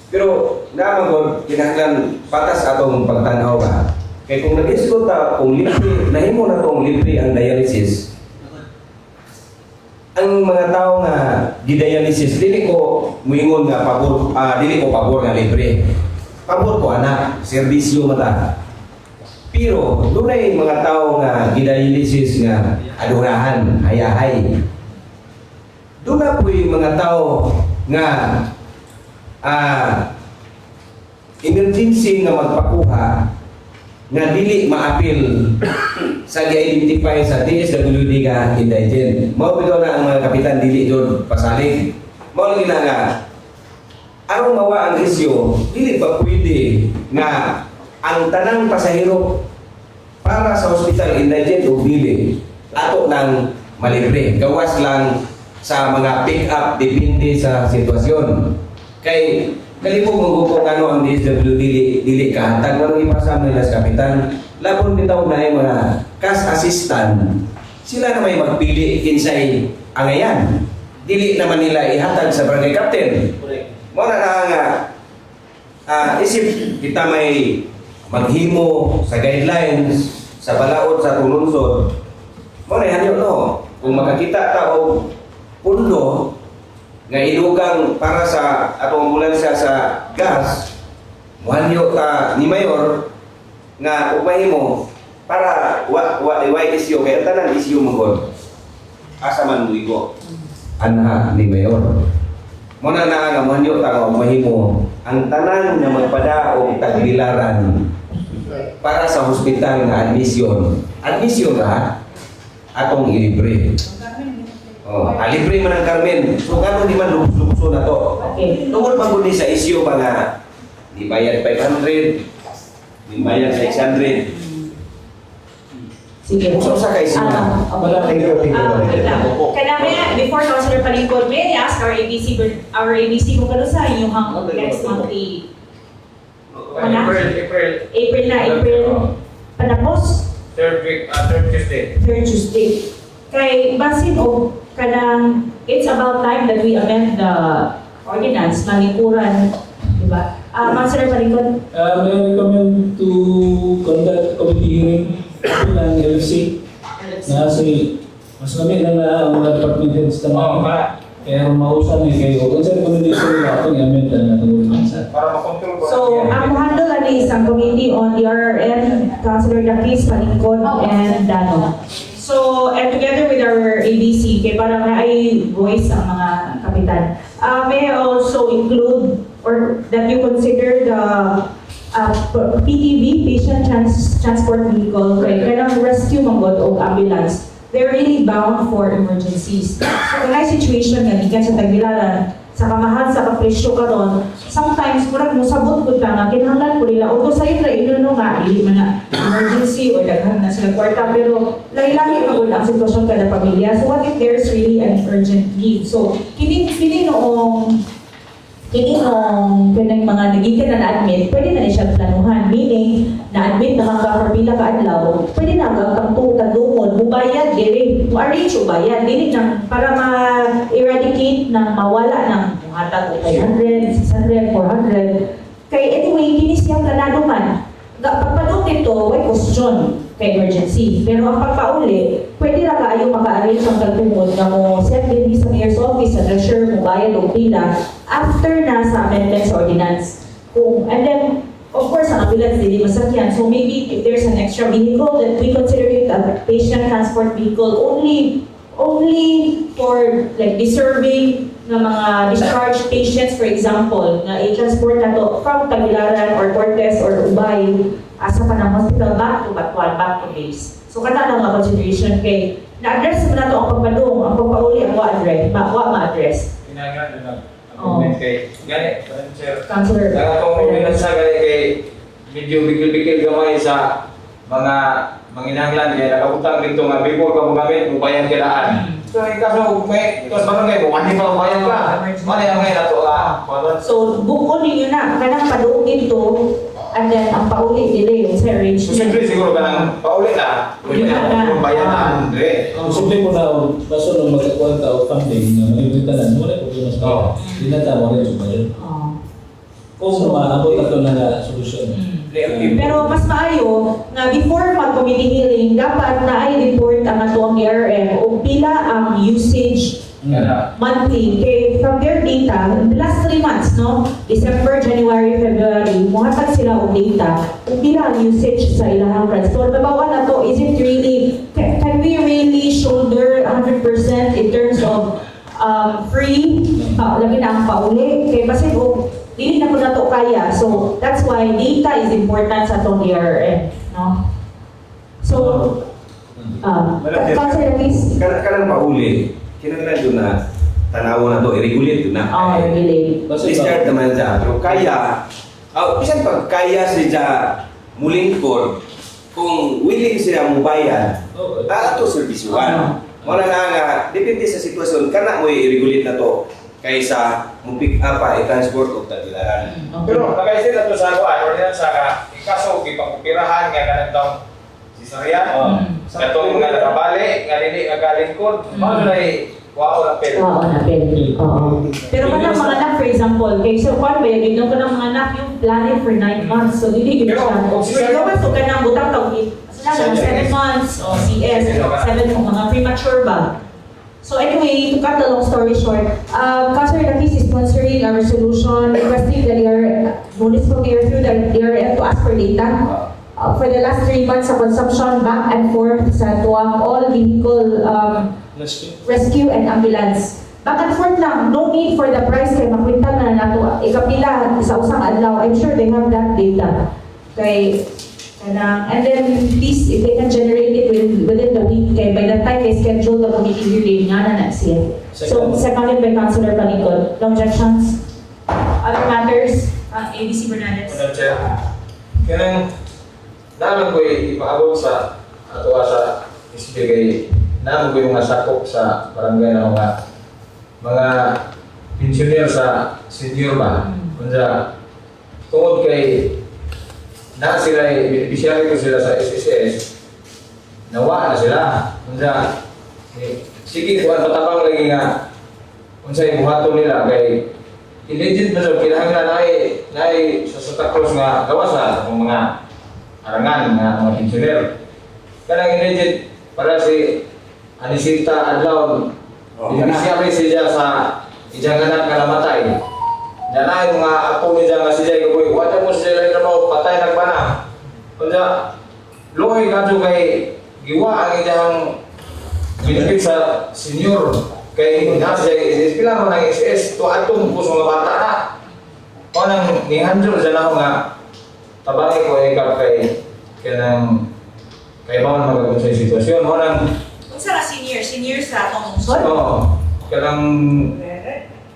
Pero naman ko kinahanglan patas atong pagtanaw ba. Kay kung nag-isgot ta kung libre nahimo na tong libre ang dialysis. Ang mga tao nga gidialysis dili ko muingon nga pabor dili ko pabor nga libre. Pabor ko anak, serbisyo mata. Pero dunay mga tao nga gidialysis nga adurahan, hayahay. Doon na po yung mga tao nga emergency nga magpakuha nga dili maapil sa gi-identify sa DSWD nga indigent. Mao bitaw na ang mga kapitan dili doon pasalig. Mao lang nga aron mawa ang isyu, dili ba pwede nga ang tanang pasahero para sa hospital indigent o dili ato nang malibre. Gawas lang sa mga pick-up depende sa sitwasyon. Kay kalipog magugong ano ang DSWD dili kahatag mo ipasama nila sa kapitan. Labon bitaw na ay mga cash assistant. Sila na may magpili kinsay angayan. Dili naman nila ihatag sa barangay captain. Mo na nga isip kita may maghimo sa guidelines sa balaod sa tulunsod. Mo na hanyo no. Kung makakita ta og pundo nga idugang para sa atong ambulansya sa gas, muhanyo ta ni Mayor nga upahimo para wa isyu kay tanan isyu mo asa man muigo anha ni Mayor. Muna na nga muhanyo ta nga upahimo ang tanan nga magpadaog tagbilaran para sa hospital nga admission ra atong ilibre. Libre man ang Carmen. So gano'n di man lubso na to. Okay. Tungkol pa po sa isyu pa nga di bayad 500, di bayad 600. Sige. Usa ka isyu na. Okay. Kanami, before Councilor Paningkod, may I ask our ABC kung kano sa inyong next monthly April panapos? Third Tuesday. Third Tuesday. Kay basin o kanang it's about time that we amend the ordinance, malikuran, di ba? Councilor Paningkod? May I recommend to conduct committee hearing ng LFC na kasi mas kami na ang mga department heads na kaya mausan kayo. Kung sa recommendation nila ito, i-amend na ito. Para makontrol ko. So, ang handle na isang committee on the RRN, Councilor Dakis, Paningkod, and Dano. So, and together with our ABC, kaya parang ay voice ang mga kapitan. May I also include or that you consider the PTV, patient transport vehicle, kaya kanang rescue manggod o ambulance. They're really bound for emergencies. So, kung may situation nga, ikan sa tagbilaran, sa kamahal, sa kapresyo karon, sometimes, murag mo sabot ko ka nga, kinahanglan ko nila, o sa'yo na inuno nga, hindi man na emergency o daghan na sila kwarta, pero lahi-lahi magod ang sitwasyon kada pamilya. So what if there's really an urgent need? So, kini noong pinang mga nagikan na na-admit, pwede na siya planuhan. Meaning, na-admit na magkakapila ka adlaw, pwede na hanggang tagdungod, mubayad, arrange o bayad, dili nang para ma-eradicate na mawala ng hatag 500, 600, 400. Kay anyway, kini siyang planado man. Pagpadong nito, may question. kay emergency. Pero ang pagpauli, pwede ra kaayo maka-arrange ang pagtungod na mo send din sa mayor's office sa treasurer mo bayad og pila after na sa amendments ordinance. And then, of course, ang ambulance hindi masakyan. So maybe if there's an extra vehicle, that we consider it a patient transport vehicle only for like deserving ng mga discharged patients, for example, na i-transport na to from Tagbilaran or Cortez or Ubay asa pa ng hospital back to Batuan, back to base. So kana lang nga consideration kay na-address mo na to ang pagpadung, ang pagpauli ang ma-address. Kinahanglan na amendment kay gani, sir. Councilor. Nakatong ordinance sa gani kay medyo bigil-bigil gamay sa mga manginahanglan kaya nakabutang dito nga before ka mo gamit, mubayan kailangan. So, kaso may tos barangay mo, hindi pa mubayan ka. Mali ang ngayon nato So, buko ninyo na, kanang paduugin to, and then ang pauli nila yung sa So, arrangement. siyempre siguro ka nang pauli na, pwede na mubayan na Andre. Posible po na baso nung magkakuha ka o funding na malibitanan, wala po yung mas Oo. Hindi na tama rin yung bayan. Kung maabot na ito na solusyon. Pero mas maayo nga before mag-committee hearing, dapat na ay report ang ato ang DRM o pila ang usage monthly. Kay from their data, in the last 3 months, no? December, January, February, muhatag sila og data kung pila ang usage sa ilang brands. So, nabawa na to, is it really, can we really shoulder 100% in terms of free, lagi na ang pauli? Kay kasi dili na ko na to kaya. So, that's why data is important sa itong DRM, no? So, Councilor Luis. Kanang pauli, kinanglan doon na tanawa na to, i-regulate doon na. Regulate. Discard naman siya. Pero kaya, bisan pag kaya siya mulingkod, kung willing siya mubayan, ito serbisyuhan. Wala na nga, depende sa sitwasyon, kana mo i-regulate na to kaysa mo pick up i-transport o Tagbilaran. Pero nakaisip na to sa ordinance sa ikaso gipangupirahan nga kanang taong sisaryan. Katong mga nakabali, nga dili nga galingkod, mao na wao na pel. Oo, napel. Oo. Pero kanang mga anak, for example, kay so kung ba yun, yung kanang mga anak yung planning for 9 months. So, dili yun siya. So, ikaw ba ito kanang butang tawag sila 7 months o CS, 7 mga premature ba? So anyway, to cut the long story short, Councilor Lapis is sponsoring a resolution requesting the municipal mayor through the DRM to ask for data for the last 3 months of consumption back and forth sa tuwang all vehicle rescue and ambulance. Back and forth lang, no need for the price kay makwintan na nato ikapila sa usang adlaw. I'm sure they have that data. Kay and then please, if they can generate it within the week, kay by the time they schedule the committee hearing, nga na siya. So, seconded by Councilor Panicod. No objections? Other matters? ABC Bernadette. Madam Chair, kanang naman ko ipaabot sa ato sa SPG, naman ko yung mga sakop sa barangay na mga pensioner sa senior ba. Kaya tungod kay na sila, beneficiary ko sila sa SSS, nawa na sila. Kaya sige, kung patabang lagi nga kung sa'yo buhato nila kay i-legit na siya, kinahanglan na ay sa Santa Cruz nga gawa sa mga arangan nga mga pensioner. Kanang i-legit para si Anisita Adlaw, beneficiary siya sa ijang anak nga namatay. Janay mga apo ni nga si Jay Kuboy, wala mo sila rin trabaho, patay nagbana. Kaya, luoy ka kay giwa ang ijang benefit sa senior. Kay nasa Jay, pila mo ng SS, to atong puso mga bata na. O nang nihandol dyan ako nga, tabangin ko ikap kay bawang magagawin sa sitwasyon. O nang, Kung sa senior sa atong lungsod? oo, kanang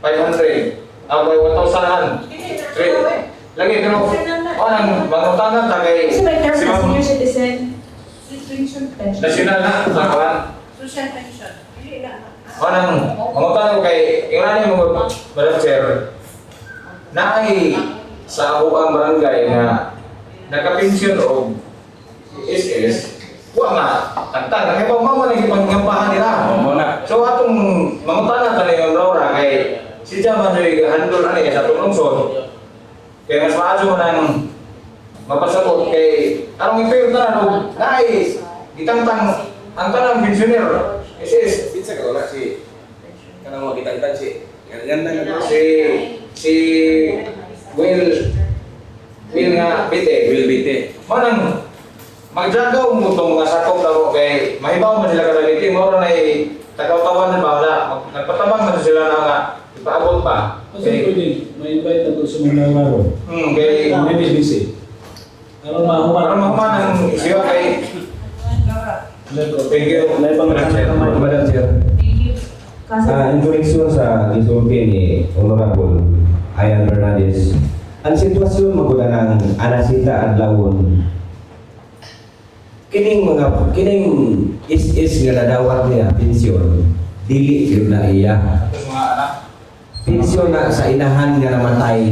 500. May 1,000. Lagi, pero nang mangutangan ta kay Kasi may term na senior citizen. nasyonal na kawan. Social pension. Hindi na. Nang mangutangan ko kay ingani mo Madam Chair. Naay sa ako ang barangay na naka-pension o SS, wa nga tagtag kay pamama na gipangampahan nila. So atong mangutangan ta ni Laura kay si Jaman ay handle ani sa tulungsod. Kaya mas maaso mo nang mapasabot kay anong ipayo tanan nais gitangtang ang tanang pensioner SS Pinsa ka wala si kanang mga kitang si ganda na si Will nga bite Will Bite. manang magjagaw mo itong mga sakop daw kay mahibaw man sila kadaliti mo ron ay tagaw-tawan ba wala nagpatabang man sila na nga ipaabot pa Kasi pwede, may invite na to sa mga laro. kay Hindi busy. Ano para mahuman ang siya kay thank you Madam Chair. Thank you. In koreksyon sa gisulti ni Honorable Ayan Bernales, ang sitwasyon magula ng Anasita Adlawon, kining is nga nadawat niya pensyon, dili yun na iya. Tapos mga anak Pensyon na sa inahan nga namatay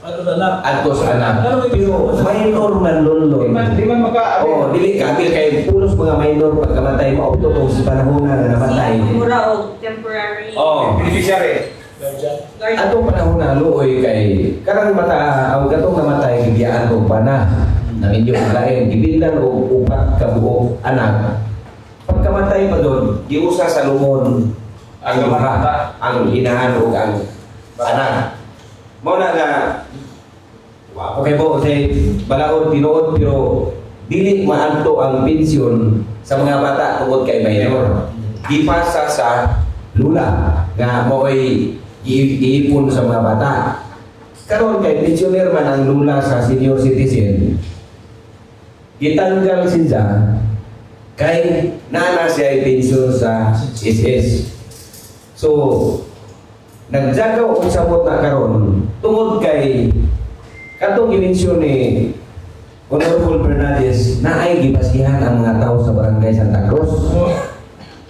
Ano na lang? atos anak. Pero minor man lulon. di man maka Oh, dili ka kay pulos mga minor pagkamatay mao to sa panahon na namatay. Mura o temporary. Oh, beneficiary Guard. atong panahon na luoy kay karang mata ang gatong namatay gibiyaan og pana nang inyo lain gibilan og upat ka buok anak. Pagkamatay pa doon, giusa sa lumon ang duha, ang inahan ug ang anak. Mao na nga okay po say balaod tinuod pero dili maadto ang pensyon sa mga bata tungod kay minor. Gipasa sa lula nga mo'y iipon sa mga bata. Karon kay pensioner man ang lula sa senior citizen. Gitanggal siya kay nana siya pensyon sa SS. So nagjagaw og sabot na karon tungod kay katong gimensyon ni Honorable Bernales na ay gibasihan ang mga tao sa barangay Santa Cruz.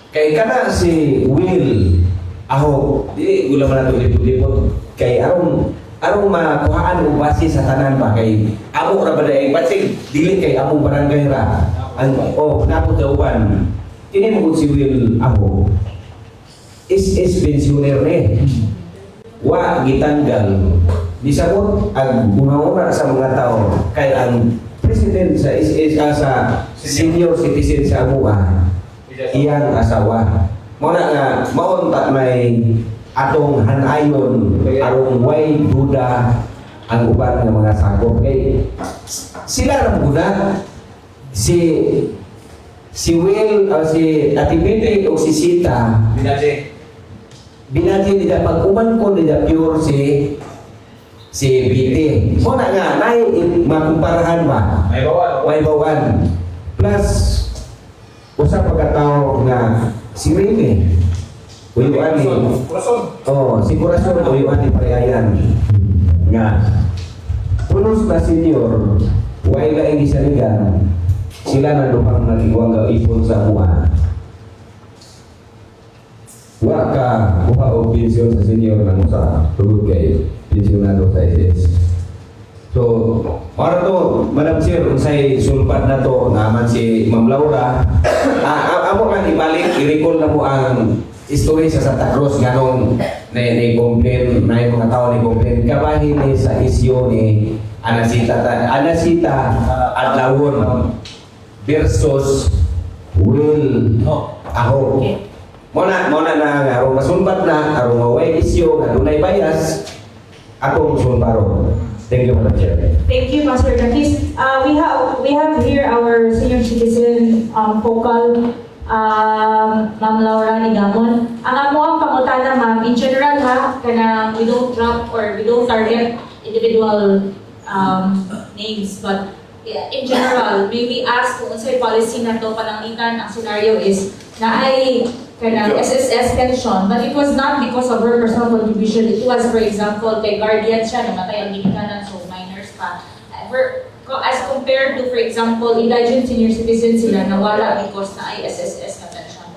Kay kana si Will Aho, di gula man nato lipot-lipot kay arong makuhaan og base sa tanan ba kay amo ra ba dai batsig dili kay among barangay ra. Ang napot sa uban. Kini mo si Will Aho. Is pensioner ni. Wa gitanggal. Disabot ang una-una sa mga tao kay ang president sa sa senior citizen sa amuha iyang asawa. Muna nga maunta may atong hanayon arong way duda ang uban ng mga sakop kay sila ra muna si Will si Ate Bebe o si Sita binati nila pag-uman ko nila pure si BT. Muna nga, nay makumparahan ba? May bawan. Plus, usap pagkatao nga si Rene. Uyuan ni. Oh, si Corazon uyuan ni Pareayan. Nga. Punos na senior, huwag ka hindi saligan. Sila na lupang naliwang ka ipon sa buwan. Wa ka buka o pensyon sa senior na sa tugod kay pensionado sa SS. So, para to, Madam Chair, unsay sulpad na to naman si Ma'am Laura. Amo lang ibalik, i-recall na mo ang history sa Santa Cruz nganong na-complain, na yung mga tao ni-complain. Kabahin ni sa isyo ni Anasita Adlawon versus Will Aho. Muna na nga, arong masulbat na, arong maway isyo, nga dunay bias, akong sulbaro. Thank you, Madam Chair. Thank you, Pastor Dakis. We have here our senior citizen vocal, Ma'am Laura Ligamon. Ang amo ang pangutana, ma'am, in general ha, kana we don't drop or we don't target individual names, but in general, may we ask kung unsay policy na to pananglitan. Ang scenario is na ay kanang SSS pension, but it was not because of her personal contribution. It was, for example, kay guardian siya, namatay ang ginikanan, so minors pa. As compared to, for example, indigent senior citizens, sila nawala because na ay SSS na pension.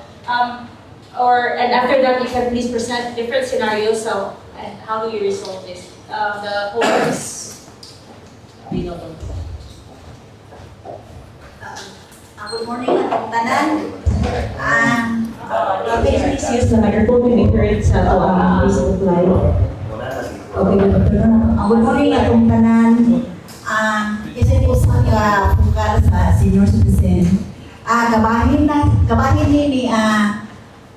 And after that, you can please present different scenarios. So, and how do you resolve this? The whole is available. Good morning, atong tanan. Please use the microphone to be heard sa Facebook Live. Okay, Good morning, atong tanan. Isa po sa pagkakal sa senior citizen. Kabahin ni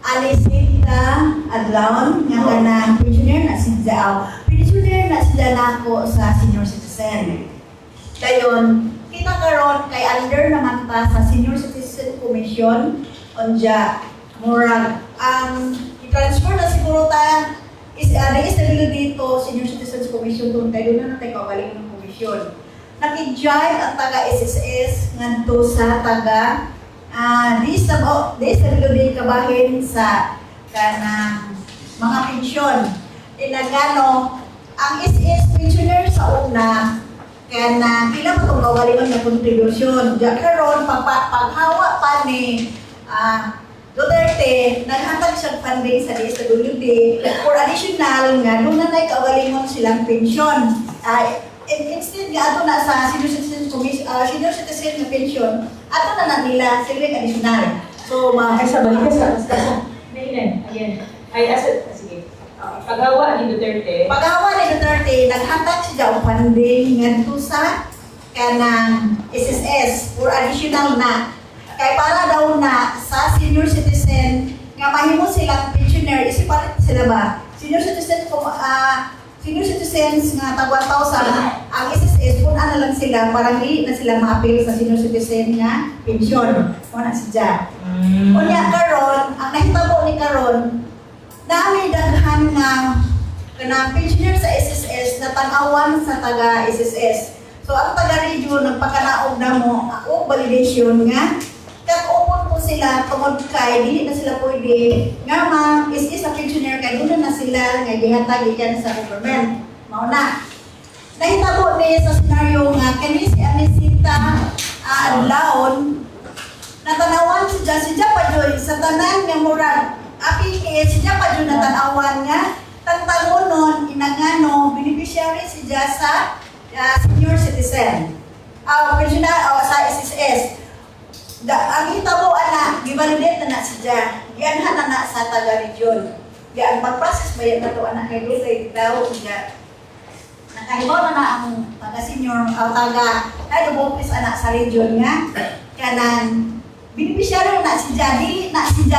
Alisita Adlaon nga kanang pensioner na sila nako sa senior citizen. Dayon, kita karon kay under naman ta sa Senior Citizen Commission onja murag i-transfer na siguro ta is dito Senior Citizens Commission tungod kay doon na tayo kawaling ng komisyon. Naki-join ang taga SSS ngadto sa taga disability kabahin sa kanang mga pensyon. Tinagano ang SS pensioner sa una kana pila pa itong kawalingon na kontribusyon. Diya karon paghawa pa ni Duterte, naghatag siyang funding sa DSWD for additional nga doon na kawalingon silang pensyon. Instead nga ato na sa senior citizen na pensyon, ato na nila sila additional. So, Balik ka sa Maylen, again. Sige. Paghawa ni Duterte, naghatag siya ang funding ngadto sa kanang SSS for additional na. Kay para daw na sa senior citizen nga mahimo silang pensioner, isipalit sila ba? Senior citizens nga tag 1,000 ang SSS kung ano lang sila, parang hindi na sila ma-appeal sa senior citizen nga pensyon. Wala siya. Unya karon, ang nahitabo ni karon, dami daghan nga kanang pensioner sa SSS na tanawan sa taga SSS. So ang taga region nagpakanaog na mo o validation nga kag-upon po sila tungod kay dili na sila pwede nga is a pensioner kay doon na sila nga gihatag gikan sa government. Mao na. Nahitabo ni sa senaryo nga kani si Anisita Adlaon natanawan siya pa joy sa tanan nga murag api siya pa joy natanawan nga tagtangonon inangano beneficiary siya sa senior citizen. Pensioner sa SSS. Ang hitabo ana givalidate na siya. Gianha na sa taga region. Ang pag-process ba yan na ito anak kay Duterte daw siya. Nakahibaw na ang taga senior taga ay office anak sa region nga kanang beneficiary na siya, dili na siya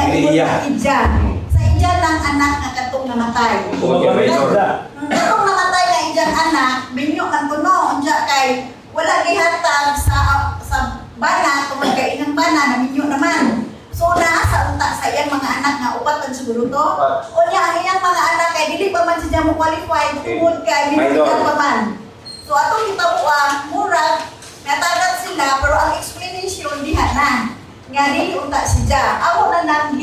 ija. Sa ija lang anak nga katong namatay. Katong namatay nga ijang anak, binyo kan kuno unja kay wala gihatag sa bana tungod kay inang bana naminyo naman. So naa sa unta sa iyang mga anak nga upat ang siguro to. Unya ang iyang mga anak kay dili pa man siya mo qualify tungod kay binigyan pa man. So atong kita murag natagat sila pero ang explanation diha na nga dili unta siya. Amo na nang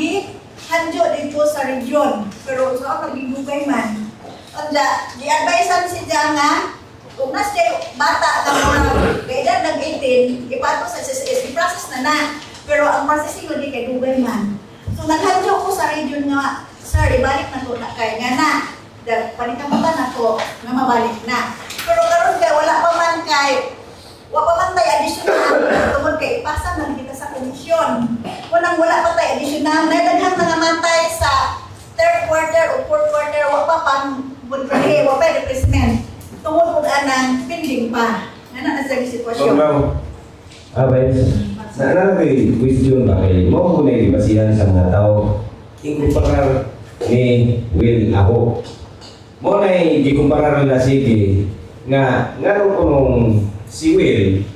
hanjo dito sa region pero sa pagigugay man. Unda gi-advisean siya nga kung nasa bata na mga kaedad ng 18, ipato sa SSS, i-process na. Pero ang processing hindi kay Dugay man. So naghandyo ko sa region nga, sir, ibalik na to na kay nga na. Panikamutan na to na mabalik na. Pero karon kay wala pa man tayo additional. Tungod kay ipasa na kita sa komisyon. Kunang wala pa tayo additional, nadaghang mga matay sa 3rd quarter o 4th quarter, wala pa pang buntrahe, wala pa replacement. Tungod po anang pending pa. Ano na sa sitwasyon? Nalalagay question ba kay mo ko na ibasihan sa mga tao ikumparar ni Will ako. Mo na ikumparar na sige nga ko nung si Will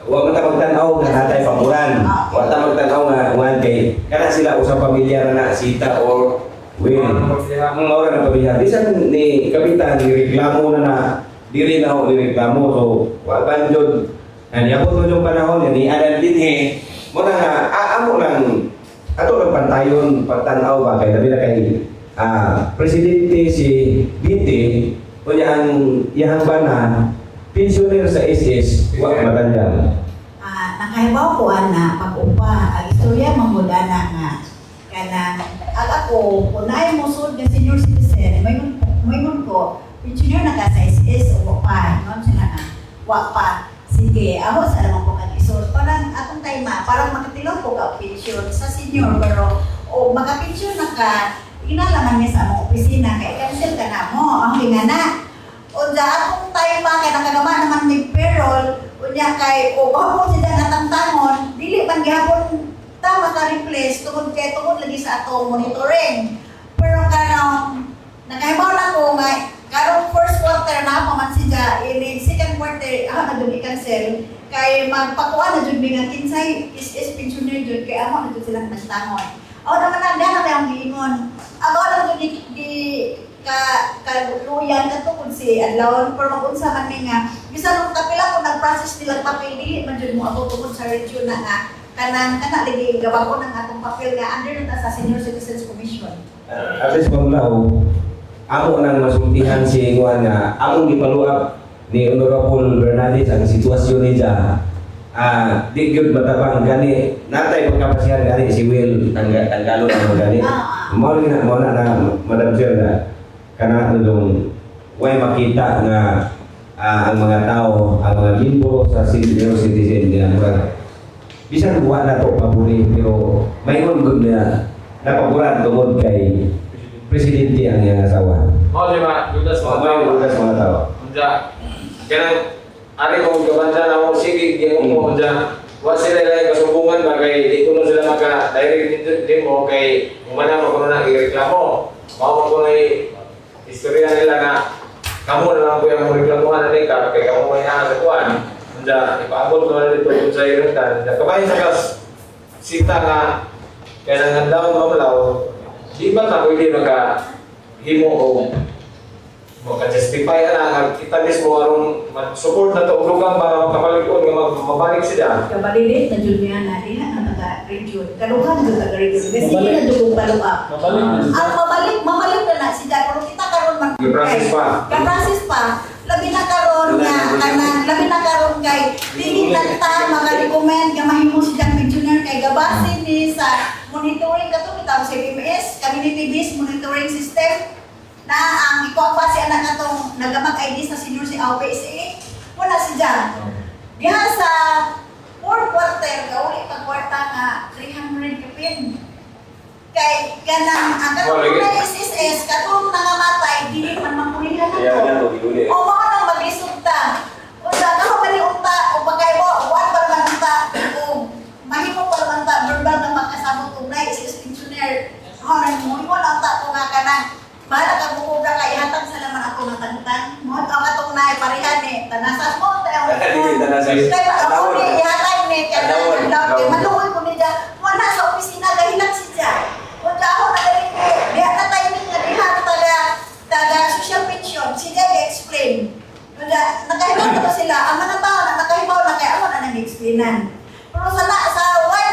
wa man ta magtan-aw nga natay pamuran. Wa ta magtan-aw nga kay kana sila usang pamilya na Sita or Will, ang maura ng pamilya, bisan ni Kapitan, nireklamo na diri na ako nireklamo. So, waban dyan, naniyapot mo yung panahon, ni Adan din muna nga, amo lang, ato lang pantayon, pagtanaw ba, kaya nabi na kay Presidente si Binti, kunya ang iyang bana, pensioner sa SS, wak matandang. Nakahibaw ko na pag-upa, ang istorya mamudana nga, kanang ako, kung naay mo sud nga senior citizen, may ko, pensioner na ka sa SS o pa, non sila na, wa pa. Sige, ako sa alam ko kag-isor. Parang atong time parang makatilong ko ka pension sa senior, pero o maka-pension na ka, inalaman niya sa among opisina, kay cancel ka na mo, ang nga na. Unya akong time kay nakagama naman ni payroll, unya kay o gahapon sila natangtangon, dili man gihapon ta maka-replace tungod lagi sa atong monitoring. Pero kanang nakahibaw na ko nga karong first quarter na pa man siya, in second quarter na jud i-cancel kay magpakuan na jud nga kinsay is pensioner jud kay amo na jud silang nagtangon. O naman na dana ang giingon. Ako lang jud di kaluyan na tungkol si adlawon pero mag-unsa man nga bisan kung kapila kung nag-process nila papel dili man jud mo ako tungkol sa region na nga kana lagi gawa ko ng atong papel nga under na sa Senior Citizens Commission. At least pamulaw, amo nang masultihan si Juan nga among gipaluap ni Honorable Bernadette ang sitwasyon niya. Di gyud matabang gani natay pagkapasihan gani si Will tanggalon ang gani. Mao na Madam Chair na kana nung way makita nga ang mga tao, ang mga membro sa senior citizen nga murag bisan buwan na to pabuli pero mayroon gud na napaburan tungod kay presidente ang iyang asawa. Mao di ba, dudas So, may ulas mga tao. Unja, kanang ari ko gabanda na mo sige gyud mo unja. Wa sila lay kasubungan ba kay di kuno sila maka direct din mo kay umana mo kuno na ireklamo. Mao ko na istorya nila na kamu na lang po yung reklamuhan na nika kay kamu may sa kuan. Unja, ipaabot ko na dito kung sa irentan. Kabayan sa kas sita nga kaya nang daw mamlaw di ba ta pwede himo o maka-justify na kita mismo arong support na to lugang para makapalikon nga mabalik sila. Kabalilit na jud niya na diha ang taga-region. Kaluhan jud taga-region. Kasi hindi na jud follow-up. Mabalik. Mamalik na na siya. Pero kita karon man. I-process pa. Ka-process pa. Labi na karon nga kanang labi na karon kay dili na ta maka-recommend nga mahimo siyang pensioner kay gabase ni sa monitoring kato bitaw sa PMS, community-based monitoring system na ang ikuha pa si anak natong nagamag ID sa senior si AWPSA. Wala siya. Diha sa 4th quarter, gauli pag kwarta nga 300 kapin. Kay kanang ang katong na SSS, katong nangamatay, dili man mamulihan na to. O mga nang maglisugta. O sa kahamali unta, o bagay mo, one pa naman unta, o mahimo pa naman ta, verbal na magkasabot kung na SSS pensioner. O nang mo na unta ko nga kanang bahala ka bukubra ka, ihatag sa laman ako natangtan. Mo ang atong na parihan ni tanasas mo, tayo mo. Kaya ako ni ihatag ni kanang maluoy ko ni dyan. Wala sa opisina, gahilag siya. Kung ako na galing ko, diha na timing nga diha taga social pension, siya i-explain. Nakahibaw na sila, ang mga tao na nakahibaw na kaya ako na nag-explainan. Pero sa why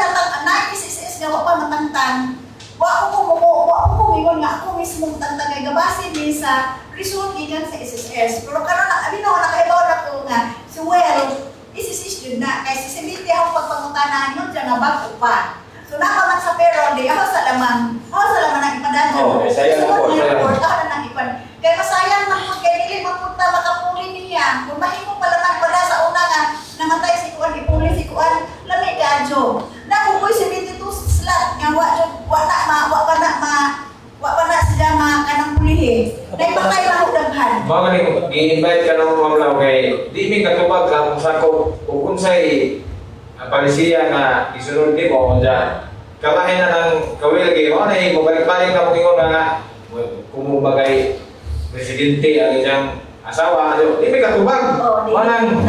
na SSS nga pa matangtang, wa ko mingon nga ako mismo tantang kay gabase ni sa result gikan sa SSS. Pero karon na abi no nakahibaw na ko nga si well SSS jud na kay si Civite ako pagpangutanan nun siya nga bago pa. So napaman sa payroll di ako sa lamang ang ipadadyo. Sayang po. Report ako na nang ipan. Kaya masayang na po kay dili mapunta makapuli niya. Kung mahimo pala man pala sa una nga namatay si kuan ipuli si kuan lami gadyo. Nakukoy 72 slot nga wa pa na sila kanang pulihin. Naipatay lang og daghan. Mga ning i-invite ka ng mamlaw kay di mi katubag ka kung sako kung unsay palisiya nga isunod nimo unja kalahin na ng kawil kay mo na mabalik-balik na mo ingon nga kumubagay presidente ang iyang asawa di mi katubag manang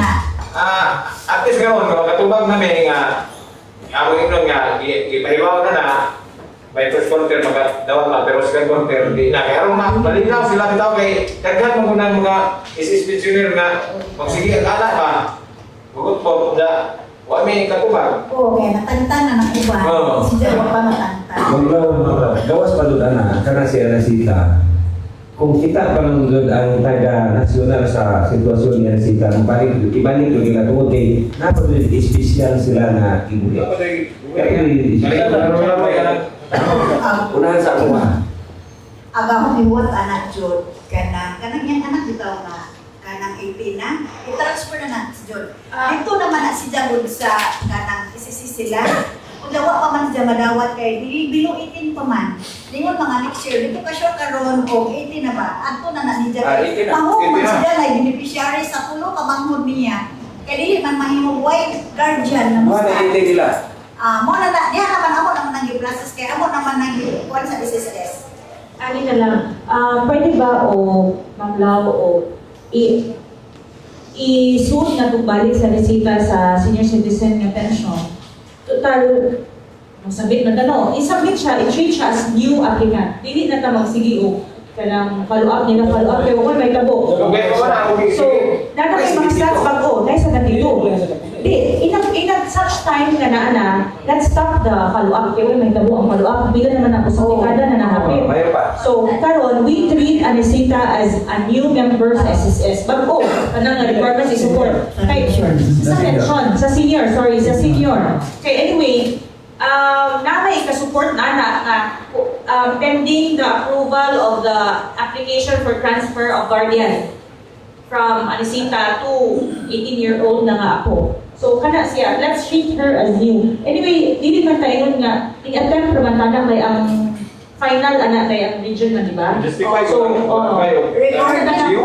at least gawon katubag namin nga among ingon nga gipahibaw na by first quarter magdawat na pero second quarter di na kaya ron na malinaw sila bitaw kay daghan mo ng mga SS pensioner nga magsige ang ala pa bugot po da wa may katubag. Oo, kaya natangtan na ng iba. Siya wa pa natangtan. Gawas pa doon na karena si Anasita. Kung kita pa lang doon ang taga-nasyonal sa sitwasyon ni Anasita, ibalik doon nila tungkol kay napadoon espesyal sila na ibuli. Unahan sa ako ba? Aga mo iwat anak jud kanang yang anak bitaw na kanang 18 na i-transfer na si Jod. Dito naman na si Jagod sa kanang isisi sila. O Kung dawa pa man siya madawat kay dili below 18 pa man. Lingon mga next year, dito ka sure karon o 18 na ba? Adto na na ni Ah, 18 na. Mahog man 18 na. siya na beneficiary sa tulo ka manghod niya. Kaya dili man mahimong wife guardian na Mga musta. naintay nila. Mo na diha naman amo naman nang i-process kay amo naman nang i-kuan sa SSS. Ani na lang, pwede ba o mamlaw o i-suit na balik sa resita sa senior citizen nga pension? Total, masabit na tano, isubmit siya, i-treat siya as new applicant. Dili na ta magsige o kanang follow-up nila, follow-up kayo, kung may tabo. Okay, ko na ako So, nata may mga stats bago, dahil sa ganito. Di, in such time nga na let's stop the follow-up. Kaya may tabo ang follow-up. Bila naman ako sa dekada na nahapin. Mayroon pa. So, karon we treat Anesita as a new member sa SSS. Bago, kanang requirements i-support. Kay, sa pension, sa senior, sa senior. Okay, anyway, namay ka-support na pending the approval of the application for transfer of guardian from Anesita to 18-year-old na nga ako. So, kana siya, let's treat her as new. Anyway, dili man tayo nga, i-attempt naman tayo kay ang final anak kay ang region man, di ba? Justify So, ko na kayo. Recorded na anay.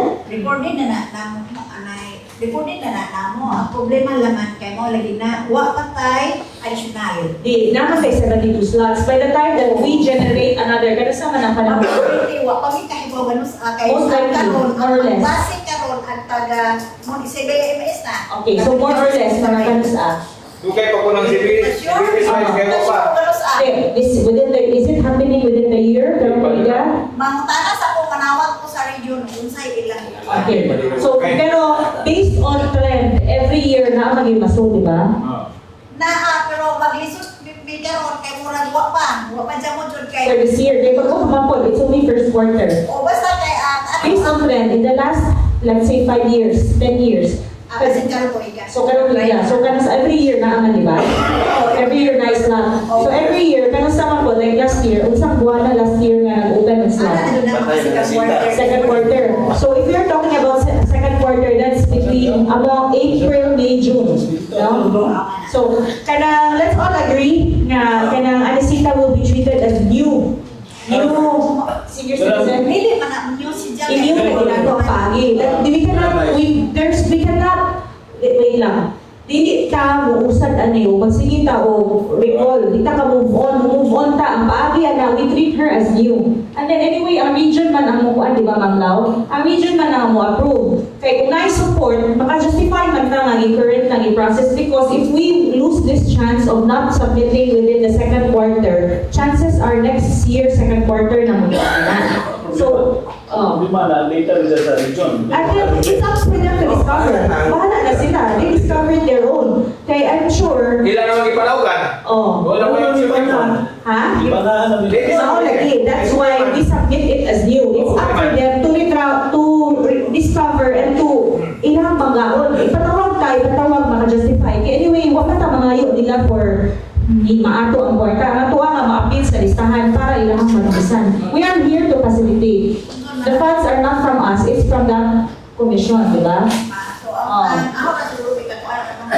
Recorded na namo. Ang problema laman kay mo lagi na wa patay additional. di, naman kay 72 slots. By the time that we generate another, kada sa man ang panahon. Majority wa pa mi kahibaw ganus kay Most likely, karon more or less. base karon ang taga mo di CBMS na. Okay, so more or less, mga kanus Dugay pa po ng civilis size kayo pa. is it happening within the year? Pero kaya, Mangutana sa ko manawag ko sa region unsay ilang. okay. So, pero based on trend, every year na maging maso, di ba? Pero maglisod bigyan kay murag wa pa jud mo jud For kay. this year, kaya pag kumapol, it's only first quarter. O basta kay Based on trend, in the last, let's say 5 years, 10 years, kasi karon ko iga. so karon niya, so kanas every year na ang di ba? Every year na slot. So every year, kanas sama po, like last year, unsang buwan na last year nga nag-open ang slot. Ano na mo Second quarter. So if you're talking about second quarter, that's between among April, May, June. No? So, let's all agree na kanang Anesita will be treated as new senior citizen. Really man new si Jack. Inyo na ginagawa pagi. We cannot, wait lang. Dili ta mo usad ano, magsige ta o recall. Di ta ka move on ta. Ang paagi ana, we treat her as new. And then anyway, ang region man ang mukuan, di ba, Ma'am Lau? Ang region man ang mo approve. Kaya kung na-support, maka-justify man ta nga i-current na i-process because if we lose this chance of not submitting within the second quarter, chances are next year, second quarter na mo na. So, Di mana, later is sa region. and then it's up for them to discover. Bahala na sila. They discovered their own. Kaya I'm sure, Ila naman ipalawgan. Wala mo yung siyempre. ha? Di ba na ano So lagi, that's why we submit it as new. It's up for them to discover and to ilang paggaon. Ipatawag tayo, ipatawag maka-justify. Kaya anyway, wala ta mangayo nila for maato ang kwarta. Ang ato nga ma-appeal sa listahan para ilang matubisan. We are here to facilitate. The funds are not from us, it's from the commission, di ba? So ako na siguro bigat ko na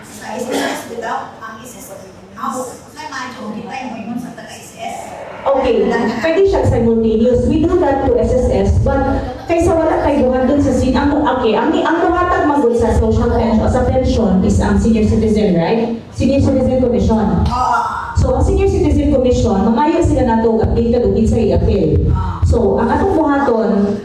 sa SSS without ang SSS. Ako kay ma-joke kita mo yun sa taga SSS. Okay, pwede siyang simultaneous. We do that to SSS, but kaysa wala tayo buhat dun sa ang buhatag magod sa social pension, sa pension is ang senior citizen, right? Senior Citizen Commission. So, ang Senior Citizen Commission, mamayo sila nato updated ugit sa i-appeal. So, ang atong buhaton,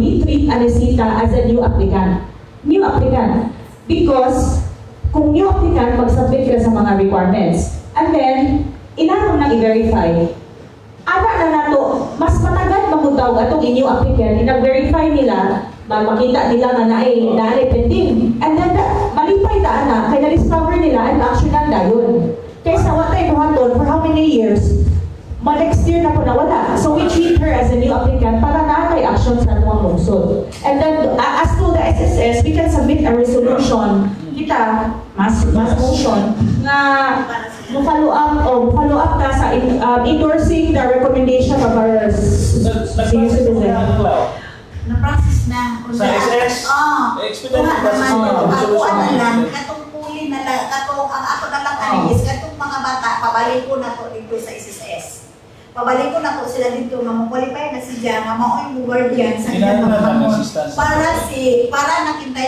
we treat Anesita as a new applicant. New applicant. Because, kung new applicant, mag-submit ka sa mga requirements. And then, inarong na i-verify. Ana na nato, mas matagal magutaw atong new applicant, inag-verify nila, makita nila nga na ay dali pending. And then, malipay ta ana, kaya na-discover nila at actionan dayon. Kaysa watay buhaton for how many years, next year na po nawala. So we treat her as a new applicant para naatay action sa atong lungsod. And then, as to the SSS, we can submit a resolution, kita, mas motion, na follow up ta sa endorsing the recommendation of our senior citizen. Na-process na. Sa SS? Oo. Expedite Wala process naman. na. Ako ano lang, katong puli na katong ang ako na lang ani is katong mga bata pabalik ko na to dito sa SSS. Pabalik ko na to sila dito qualify na siya nga mao yung guardian sa Kailangan ilang na mga ng assistance. para nakintay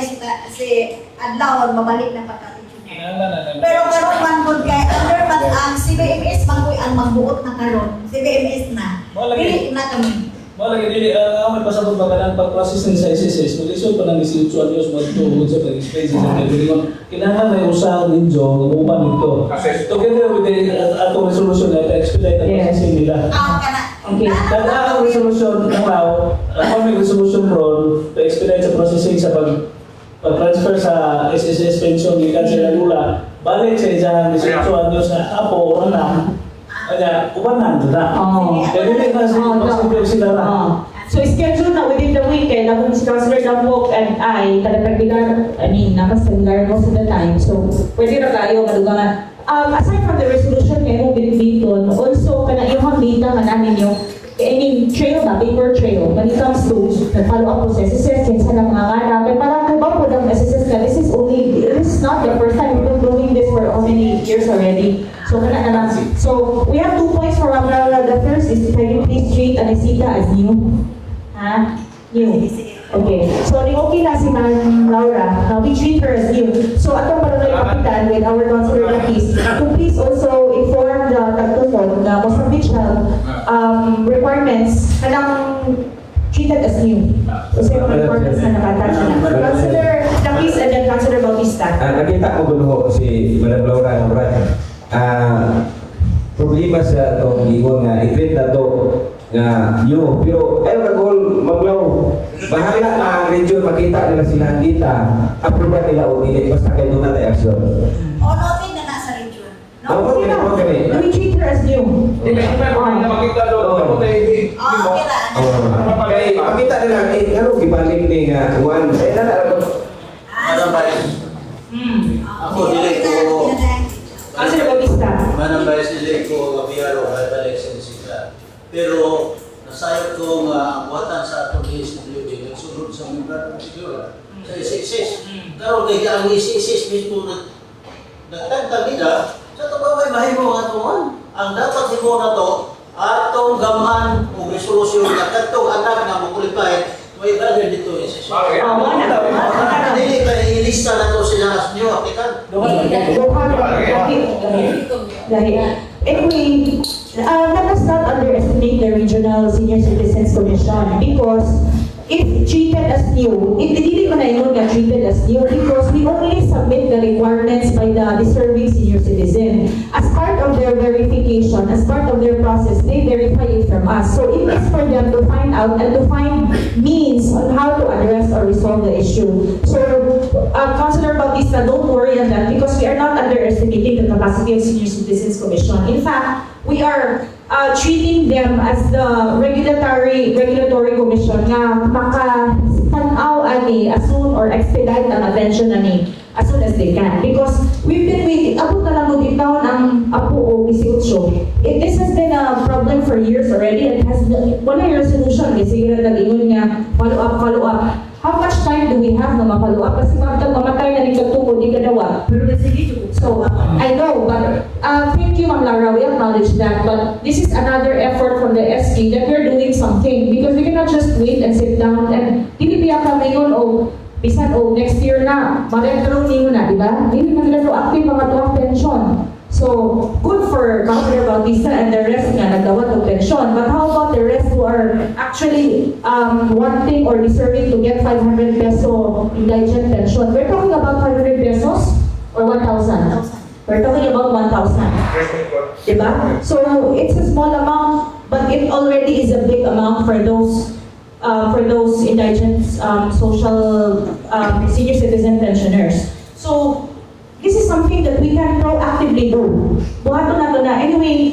si adlaw mabalik na pagka Kailangan na ng- pero karon man gud kay under man ang CBMS man koy ang magbuot na karon CBMS na Wala dili na kami. Wala gini may pasabot ba kanang pag-process sa SSS, mag-isod pa ng 18 anyos magtuhod sa pag-explain sa delivery. Kailangan may usahan ninyo ng upan nito. Together with the atong resolution na expedite ang Yes. processing nila. Kana. Okay. Dahil ang resolution ng RAW, ang may resolution role to expedite sa processing sa pag-transfer sa SSS pension ni Kansila Lula, balik sa isang 18 anyos na apo o anak, kaya upanan na. Oh. Kaya hindi na sila na. So schedule na within the weekend, ako si Councilor Damwok and I, nakasimilar most of the time. So, pwede na tayo madugangan. Aside from the resolution kayo mo binibiton, also kana yung data man namin yung trail ba, paper trail, when it comes to the follow-up processes, kinsa na mga nganak, kaya parang kung ba po ng SSS na, this is not the first time, we've been doing this for how many years already. So, kana na lang. So, we have 2 points for Ramrala. The first is, can you please treat Anisita as new? Ha? New. Okay. So, okay na si Ma'am Laura. We treat her as new. So, atong barangay kapitan with our councilor Lapis to please also inform the Tagtupon na Mozambique requirements kanang treated as new. So, sa mga requirements na nakatouch na. Councilor Lapis and then Councilor Bautista. Nakita ko gulo si Madam Laura ng Brad. Problema sa itong ingon nga, i-treat na ito nga yun. Pero ayaw ka gol, maglaw. Bahala na ang region, makita nila sila kita. Aproba nila o hindi, basta kayo doon natin aksyon. Onotin na nasa region. Ako, No? okay. We treat her as new. Hindi pa makita doon. Okay ra. Kaya makita nila, ano, ibalik ni nga, Juan. Madam Vice, ako dili ko, Councilor Bautista. Madam Vice, dili ko kabiyaro ay balik sa disita. Pero nasayot ko nga ang buhatan sa atong DSWD nagsunod sa mga siguro sa SSS. Karon kay ang SSS mismo nagtagtag nila sa tabaway mahimo nga tuman. Ang dapat himo na to atong gaman o resolusyon nga kadtong anak nga mo-qualify may brother dito SSS. Dili kay ilista na to sila as new applicant. Anyway, let us not underestimate the Regional Senior Citizens Commission because if treated as new, hindi ko na yun na treated as new because we only submit the requirements by the deserving senior citizen. As part of their verification, as part of their process, they verify it from us. So it is for them to find out and to find means on how to address or resolve the issue. So, Councilor Bautista, don't worry on that because we are not underestimating the capacity of Senior Citizens Commission. In fact, we are treating them as the regulatory commission nga makatanaw ani as soon or expedite ang attention ani as soon as they can. Because we've been waiting, abot na lang mo ditaw ng apo o 18. This has been a problem for years already and has wala yung resolution kasi nga nag-ingon nga follow up. How much time do we have na ma-follow up? Kasi mamatay na ni Katuko, di kadawa. So, I know, but thank you, Ma'am Laura, we acknowledge that. But this is another effort from the SC that we're doing something because we cannot just wait and sit down and hindi biya kami yun o bisan o next year na, mag-enroll niyo na, di ba? Hindi na nila active mga tuwang pension. So, good for Councilor Bautista and the rest na nagdawat ng pension. But how about the rest who are actually wanting or deserving to get 500 peso indigent pension? We're talking about 500 pesos or 1,000? We're talking about 1,000. Diba? So, it's a small amount, but it already is a big amount for those indigent social senior citizen pensioners. So, this is something that we can proactively do. Buhato na to na. Anyway,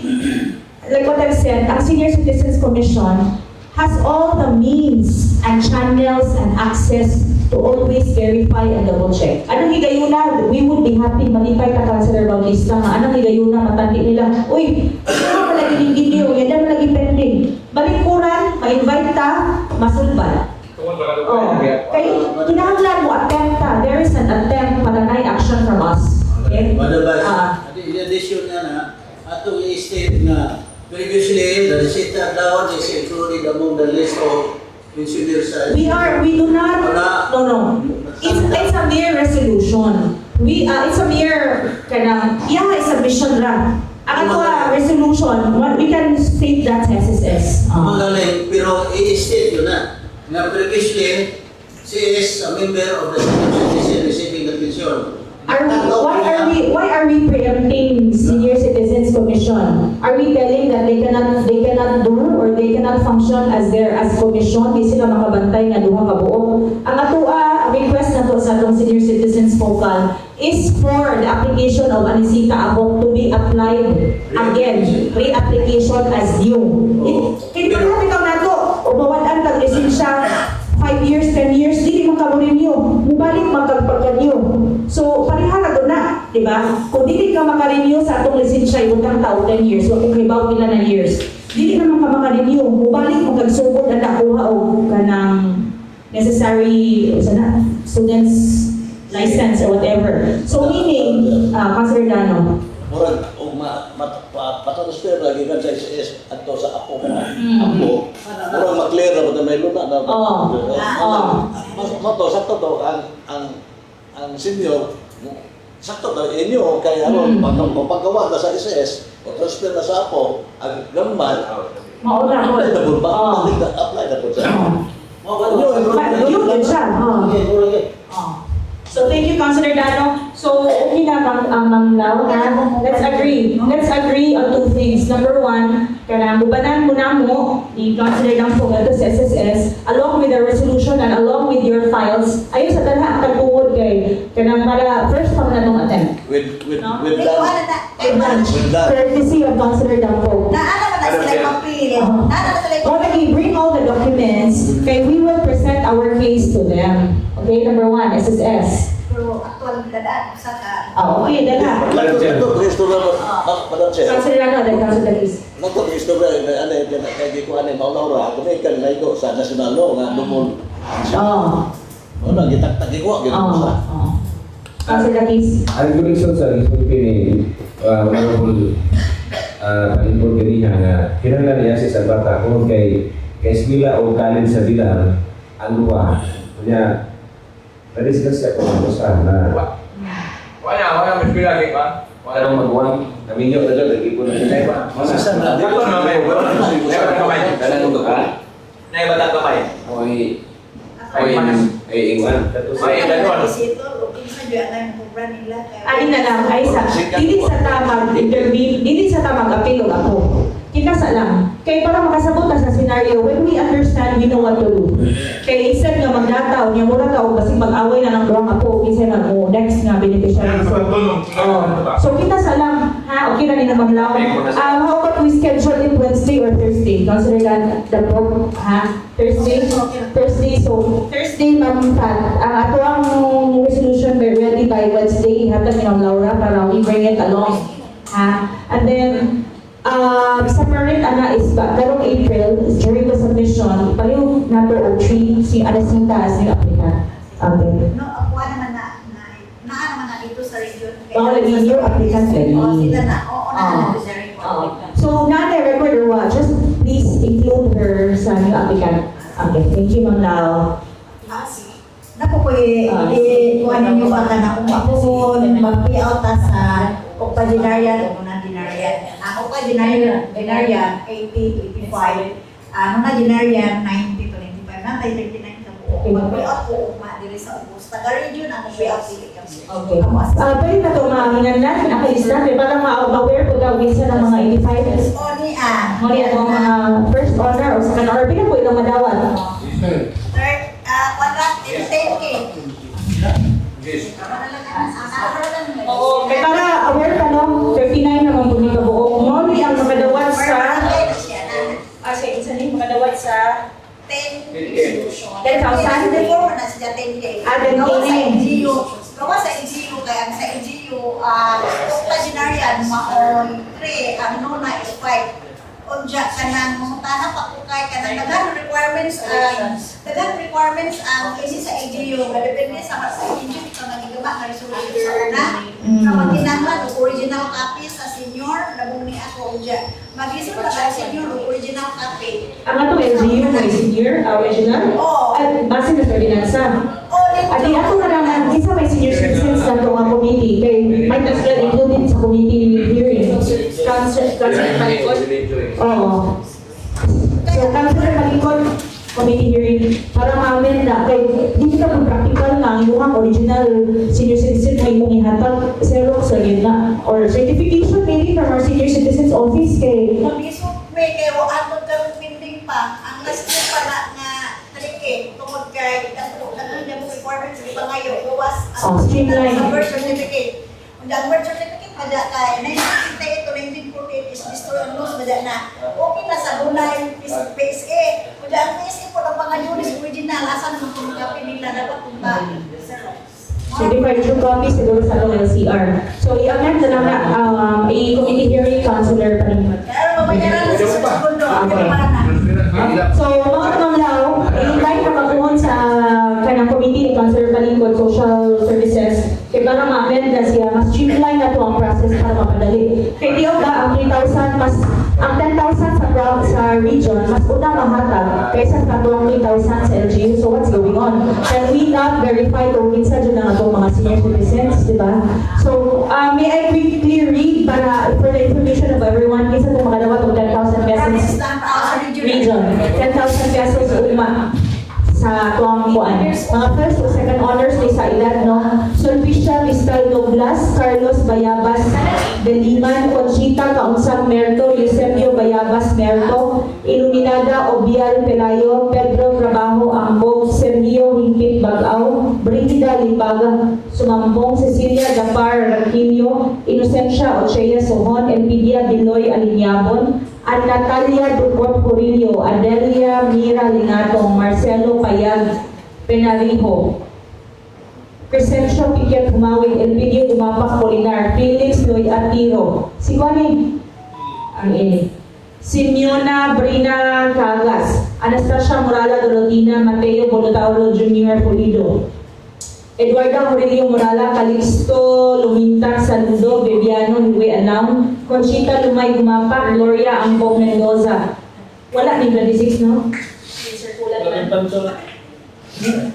like what I've said, ang Senior Citizens Commission has all the means and channels and access to always verify and double check. Anong higayuna? We would be happy malipay ka Councilor Bautista nga. Anong higayuna? Matandi nila. Uy, ano malagi yung video? Yan na malagi pending. Balikuran, ma-invite ta, masulban. Oh, kaya kinahanglan mo attempt ta. There is an attempt para na action from us. Okay? Madam Vice, Ah. in addition nga na, atong i-state nga previously, the receipt down is included among the list of pensioners sa We do not, no. It's a mere resolution. It's a mere, it's a mission ra. Ang ato resolution, we can state that SSS. Magaling, pero i-state yun na. Na previously, she is a member of the senior citizen receiving the pension. Why are we preempting Senior Citizens Commission? Are we telling that they cannot do or they cannot function as commission? Di sila makabantay nga duha ka buok. Ang atua request na to sa atong Senior Citizens Focal is for the application of Anisita Abok to be applied again. Re-application as new. Kaya pa bitaw na to, o bawalan kag lisensya 5 years, 10 years, di maka-renew. Mubalik magkagpag-renew. So, pareha na doon na, di ba? Kung di ka maka-renew sa atong lisensya, ibutang tao 10 years, wag kung ibaw nila na years. Di naman ka maka-renew. Mubalik magkagsugod na nakuha o kanang necessary student's license or whatever. So, meaning, Councilor Dano, Murag, patatransfer lagi kan sa SS ato sa ako ka Apo. Murag maklear na ba may luna na. Sakto to ang senior sakto daw inyo kay aron paggawa na sa SS o transfer na sa ako ang gamay mauna ko. apply na po ba? Apply na po sa Yun siya. So thank you, Councilor Dano. So okay na Ma'am Lau, let's agree on two things. Number one, bubanan mo na mo ni Councilor Dang po sa SSS along with the resolution and along with your files. Ayun sa tanha ang tagbuod kay para first time na nung attempt. with Courtesy of Councilor Dang po. Naana man na sila papil. Naana na sila Okay, bring all the documents. Okay, we will present our case to them. Okay, number one, SSS. Pero actual dadaan sa ka. Okay, dala. Ito istorya Madam Chair. Councilor Dano, then Councilor Davis. Nato istorya kay ko ani maulaw ako may kan naiko sa national law nga dumol. Wala gitak-tak ko gito sa. Councilor Davis. Ang gulisod sa resulti ni Honorable Panipod Gariha nga kinahanglan niya si Salbata kung kay eskwela o college sa Bilar ang luwa. Kanya, na-discuss siya kung ano sa na Wala mas bilagi pa. parang magawang naminyo na doon, nag-ipon na sila. Masasa na. Ako na may kamay. Kanan mo ka? Naibata kamay. Oy, ingwan. Ay, danon. Alin na lang, ay dili sa tamag intervene, dili sa tamag apelo ako. Kita sa lang. Kaya para makasabot na sa scenario, when we understand, we know what to do. Kaya instead nga magnataw, niya mura ka o kasi mag-away na ng doang ako, isa na mo, next nga beneficiary. So kita sa lang, okay na rin na maglaw. How about we schedule it Wednesday or Thursday? Consider that the board, Thursday. So Thursday, Ma'am Pat, ato ang resolution by ready by Wednesday, hatag ni Ma'am Laura para we bring it along. And then, sa Marit, is karong April, during the submission, paliw number or 3, si Anisita as new applicant. Okay. No, ako naman naman na dito sa region. Bawal yung new applicant ready. Sila na. Oo, na sa region. So, not a record or what, just please include her sa new applicant. Okay, thank you, Ma'am Lau. Napo ko kuha ninyo ba ka na umapon, mag-payout sa octogenarian o nonagenarian. Ang octogenarian, 80 to 85. Nonagenarian, 90 to 95. Nantay 39 ka po. Mag-payout po diri sa August. Taga-region, ang payout dili kami. Okay. Pwede na ito mahingan natin, nakalista, para ma-aware ko daw isa ng mga 85. Oni Muli ang mga first honor o second honor, pila po ilang madawat. Third, 10K. Oo, para aware ka no, 39 naman po nito buong. Muli ang makadawat sa... isa niyo makadawat sa... 10,000. 10,000? Before na siya 10K. Gawa sa NGO. Gawa sa NGO, kaya sa NGO, octogenarian, maon 3, ang nona is 5. Unja kanang mungtana pa ko kay kanang daghang requirements ang ini sa NGO, depende sa NGO ito naging gagama nga resolution sa una. Sa magkinahanglan og original copy sa senior labong ni ako uja. Mag-isip na sa senior og original copy. Ang atong LGU mo senior, original. Oo. At base na sa ordinansa. Oh, At di ato na naman, isa may senior citizens na ito ang committee. Kay might as well included sa committee hearing. Councilor Malikot. Oo. So, Councilor Malikot, committee hearing, para ma-amend na. Kay, di kita po practical na ang yung original senior citizen may mong ihatag Xerox sa gitna. Or certification maybe from our senior citizens office kay Mag-isip may kayo ato ka pending pa. Ang last year pala nga talike tungod kay dato niya mo requirements di pa ngayon gawas streamline. ang birth certificate. Kung ang birth certificate madya kay 1998 to 1948 is destroy ang laws madya na. Okay na sa bulay PSA. Kung ang PSA po ang pangalunis original asa naman kung kapi nila dapat punta. certified true copy siguro sa atong LCR. So, i-amend na lang na i-committee hearing, Councilor Panimot. Kaya mabayaran na sa segundo. Ang para na. So, mga kamanglaw, i-invite na pagkuhon sa kanang committee ni Councilor Palikod, Social Services, kaya para ma-amend na siya, mas streamline na ito ang process para mapadali. Kaya di ba, ang 3,000, mas, ang 10,000 sa region, mas una mahatag kaysa sa 20,000 sa LGU. So, what's going on? Can we not verify kung minsan dyan ang atong mga senior citizens, di ba? So, may I quickly read para for the information of everyone, kinsa itong makadawat ng 10,000 pesos region. 10,000 pesos uma sa tuwang kuan. Mga first o second honors ni sa edad, no? Sulpicia Vistal Douglas, Carlos Bayabas Deliman, Conchita Kaunsang Merto, Eusebio Bayabas Merto, Iluminada Obial Pelayo, Pedro Trabajo Ambog, Sergio Hingpit Bagaw, Brigida Libaga Sumampong, Cecilia Gapar Raquilio, Inocencia Ochea Sohon, Elpidia Biloy Alinyabon, at Natalia Dupont Purillo, Adelia Mira Linatong, Marcelo Payag Penarijo, Crescencio Piquet Humawig, Elpidio Gumapak Polinar, Felix Lloyd Atiro, si Juanin, ang ini, Simeona Brina Cagas, Anastasia Morala Dorotina, Mateo Bonotaulo Jr. Pulido, Eduardo Aurelio Morala, Calixto Lumintar Saludo, Bebiano Hiwe Anam, Conchita Lumay Gumapak, Gloria Ambong Mendoza. Wala ni 26, no?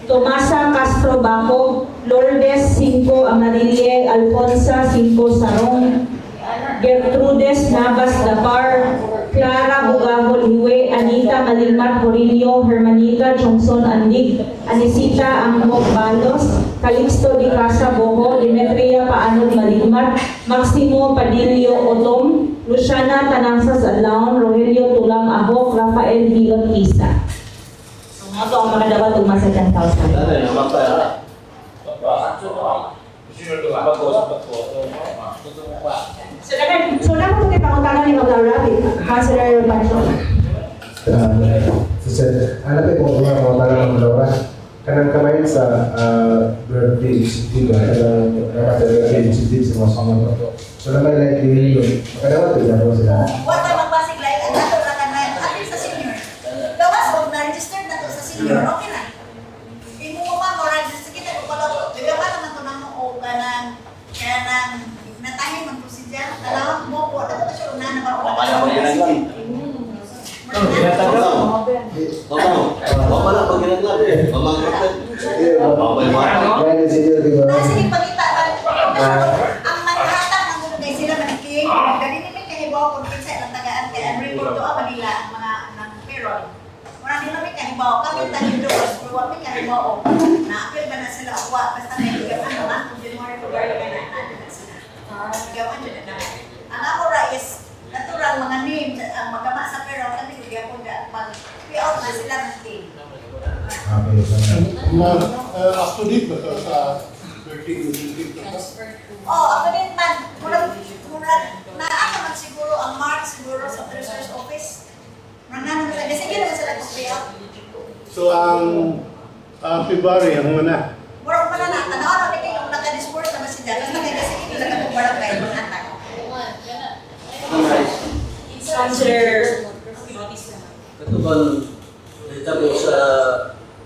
Tomasa Castro Baco, Lourdes 5 Amarille, Alfonsa 5 Sarong, Gertrudes Navas Dapar, Clara Bugagol Hiwe, Anita Malimar Horillo, Hermanita Johnson Andig, Anisita Angmog Balos, Calixto Di Casa Boho, Demetria Paanod Malimar, Maximo Padillo Otom, Luciana Tanansas Alaon, Rogelio Tulang Ahok, Rafael Hilot Isa. So, mga ito ang mga dapat umasa 10,000. Ano yung mapaya? So, naman ito panguntangan ni Maglaura, Councilor Pancho. Anak ko kung mga tanong ng Laura, kanang kamayin sa birthday executive, kanang nakatalaga executive sa mga sumunod. So naman likely yun, makadawat ko dyan sila. Wata magbasig like ang nato na kanang atin sa senior. Gawas kung na-register na to sa senior, okay na. Imo mo pa mo register kita ko pala. Gagawa naman to nang o kanang natahin man to si Jan. Kalawak mo ko dapat siya una na ba. Wala pag ginaglan eh. Mamangkapit. Yan yung senior, di ba? Sige pagita ang manhattan ng mga kay sila maniking. Dali ni may kahibaw kung kinsa ilang tagaan kay ang report to Manila ang mga ng payroll. Wala nila may kahibaw. Kami tayo doon. Kung wala may kahibaw. Na-appeal ba na sila o wa? Basta may higaman naman. Kung January, February, kaya na sila. Higaman dyan na naman. Ang akora is natural mga names. Ang magkama sa payroll. Kami kaya po pag-payout na sila ng team. Up to date ba ito sa birthday executive? Ako din man. Naano man siguro ang mark siguro sa treasurer's office. Mananong talaga. Sige naman sila kung payout. So ang February, ang mana? Murang pala na, tanaw na kayo kung naka-disport naman si Dad. Kasi kasi hindi lang kung barangay, mga anak. Councilor Katubang dito po sa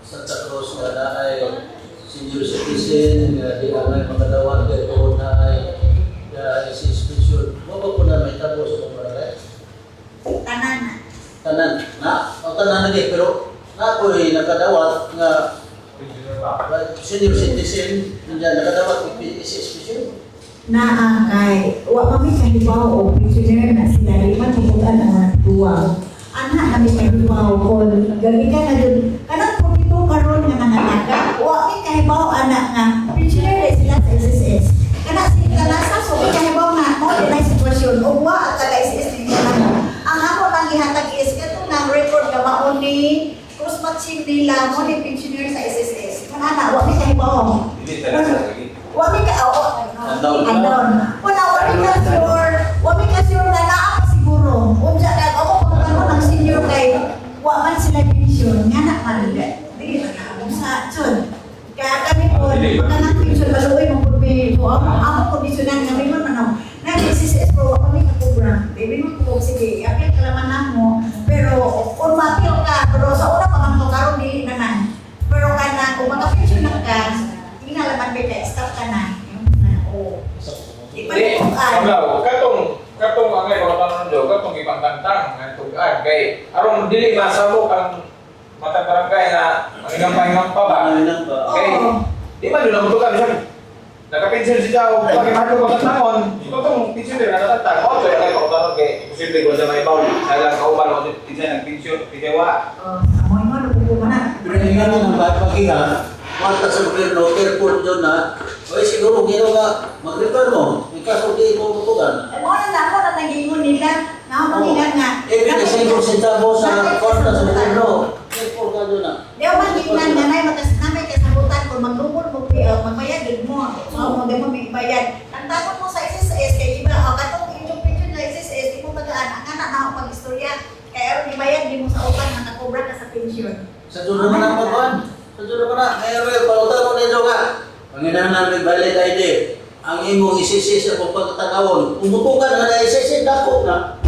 Santa Cruz na ay senior citizen citizen, di angay makadawat kay ko na ay suspension. Mo ba po na may tabo sa barangay? Tanan. Tanan lagi, pero na ko'y nakadawat nga senior citizen, nandiyan nakadawat kay suspension. Naangkay, wa kami kahibaw o prisoner na sila liman puputan ang mga duwa. Anak kami kahibaw kung gabi ka na dun. Kanang po dito karon nga nananaga, wa kami kahibaw anak nga prisoner na sila sa SSS. Kana sila nasa so kahibaw na mo din ay sitwasyon o wa at taga SSS din naman. Ang ako nang gihatag is katong nang record nga maon ni cross matching nila mo ni prisoner sa SSS. Kana wa kami kahibaw. Hindi talaga lagi. Wami ka, Andon. Wami ka sure na naa pa siguro. Unsa ka, ako pagkakaroon ng senior kay, wa man sila pension, nga na maligat. Dili na ako sa chun. Kaya kami po, pagka ng pension, maluwi mo po ako kondisyonan, kami mo manong, nag-SSS pro, kami ka-program. Baby mo po, sige, apil kalaman na mo. Pero, kung mapil ka, pero sa una pa man to, karoon di naman. Pero ka na, kung maka-pension na ka, inalaman beta, stop ka na. Di pa Hindi, rin katong angay mga panonood, katong ibang tantang nga tugan kay aron dili masabok ang matang barangay na mangingampay-ngampay pa ba? Kay di man yun ang tugan siya. Nakapension siya o pagimahalo ko tantangon, ito tong pension din natatag. O to kay pagtanong kay posible ko sa may bawl. Sa kauban o pinsan ng pension, pitewa. Amoy mo, napupo na. Pero nga nung pagpakinga, mata sa gobyerno, airport doon na, o siguro ginawa, mag-repair mo, may kaso di mo tutugan. Mo na nagingon nila, nakapanginan nga. Every na sa ibang sentabo sa kwarta sa gobyerno, airport ka doon na. Di ako magignan nga na, namay kasabutan kung maglubod mo, magbayad mo. Mo mo may bayad. Ang tapon mo sa SSS, kay iba, katong inyong pension na SSS, di mo tagaan, ang anak na ako pag-istorya. Kaya aron ibayad, di mo sa utang na nakobra ka sa pension. Sa doon naman ang pagkuhan. Sa doon naman na, kaya rin, pautan mo nito ka. Panginahan may valid ID. Ang imong isisi sa pagpagtagawon. Umutukan nga na isisi, dako na.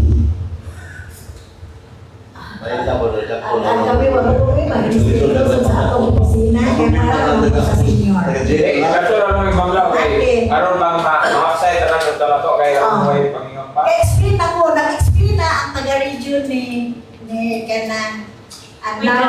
May dako na dako na. Ang kami mag-uwi, mag-istorya sa atong opisina, kaya para sa senior. Dili, kato ra mo ibang law kay aron bang ma-offside ra ng talato kay ang way pangingampa. Explain ako, nag-explain na ang taga-region ni Kenan. Another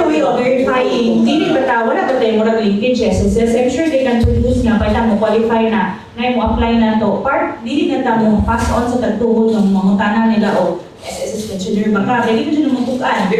way of verifying, dili ba ta wala ba tayo murag linkage SSS? I'm sure they can produce nga pa mo qualify na mo apply na to. Part dili na ta mo pass on sa tagtuhod ng mga tanan nila o SSS pensioner ba ka? Dili ko dyan mamutukan.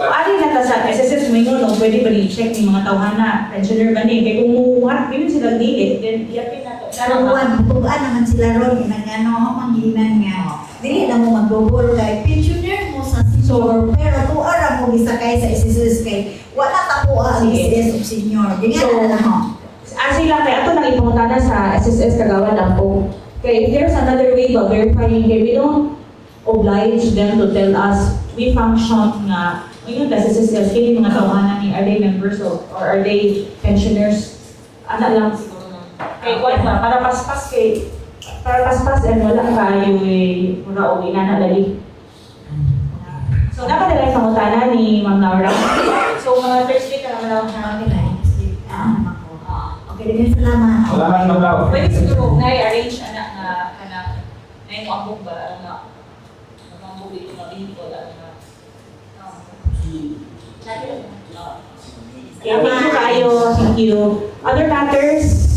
Ari na ta sa SSS mo yun, pwede ba ni-check ni mga tawhana pensioner ba ni? Kaya kung muhat, pwede sila dili, then iyapin na to. Karuan, bugaan naman sila ron, inagano, mangginan nga. Dili na mo mag-google kay pensioner mo sa senior, pero tuara mo gisakay sa SSS kay wala ta po ang SSS of senior. Ganyan na mo. Sila kaya ito nang ipangutana sa SSS Kagawan lang po. Okay, if there's another way of verifying, okay, we don't oblige them to tell us we function nga ngayon sa SSS, kaya mga tawanan ni are they members of, or are they pensioners? Ano lang siguro na. Kay what ba? Para paspas and wala kayo eh, muna o inanalali. So, dapat nila yung pangutana ni Ma'am Laura. So, mga Thursday ka naman ako sa nila. Okay, din salamat. Salamat Ma'am Law. Pwede siguro na-arrange anak na yung ambog ba, na mag-ambog ito na vehicle, thank you kayo, thank you. Other matters?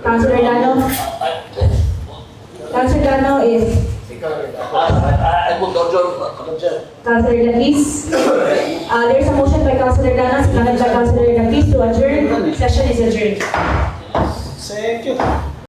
Councilor Dano? Councilor Dano is Councilor Lapis. There's a motion by Councilor Dano, seconded by Councilor Lapis to adjourn. Session is adjourned. Thank you.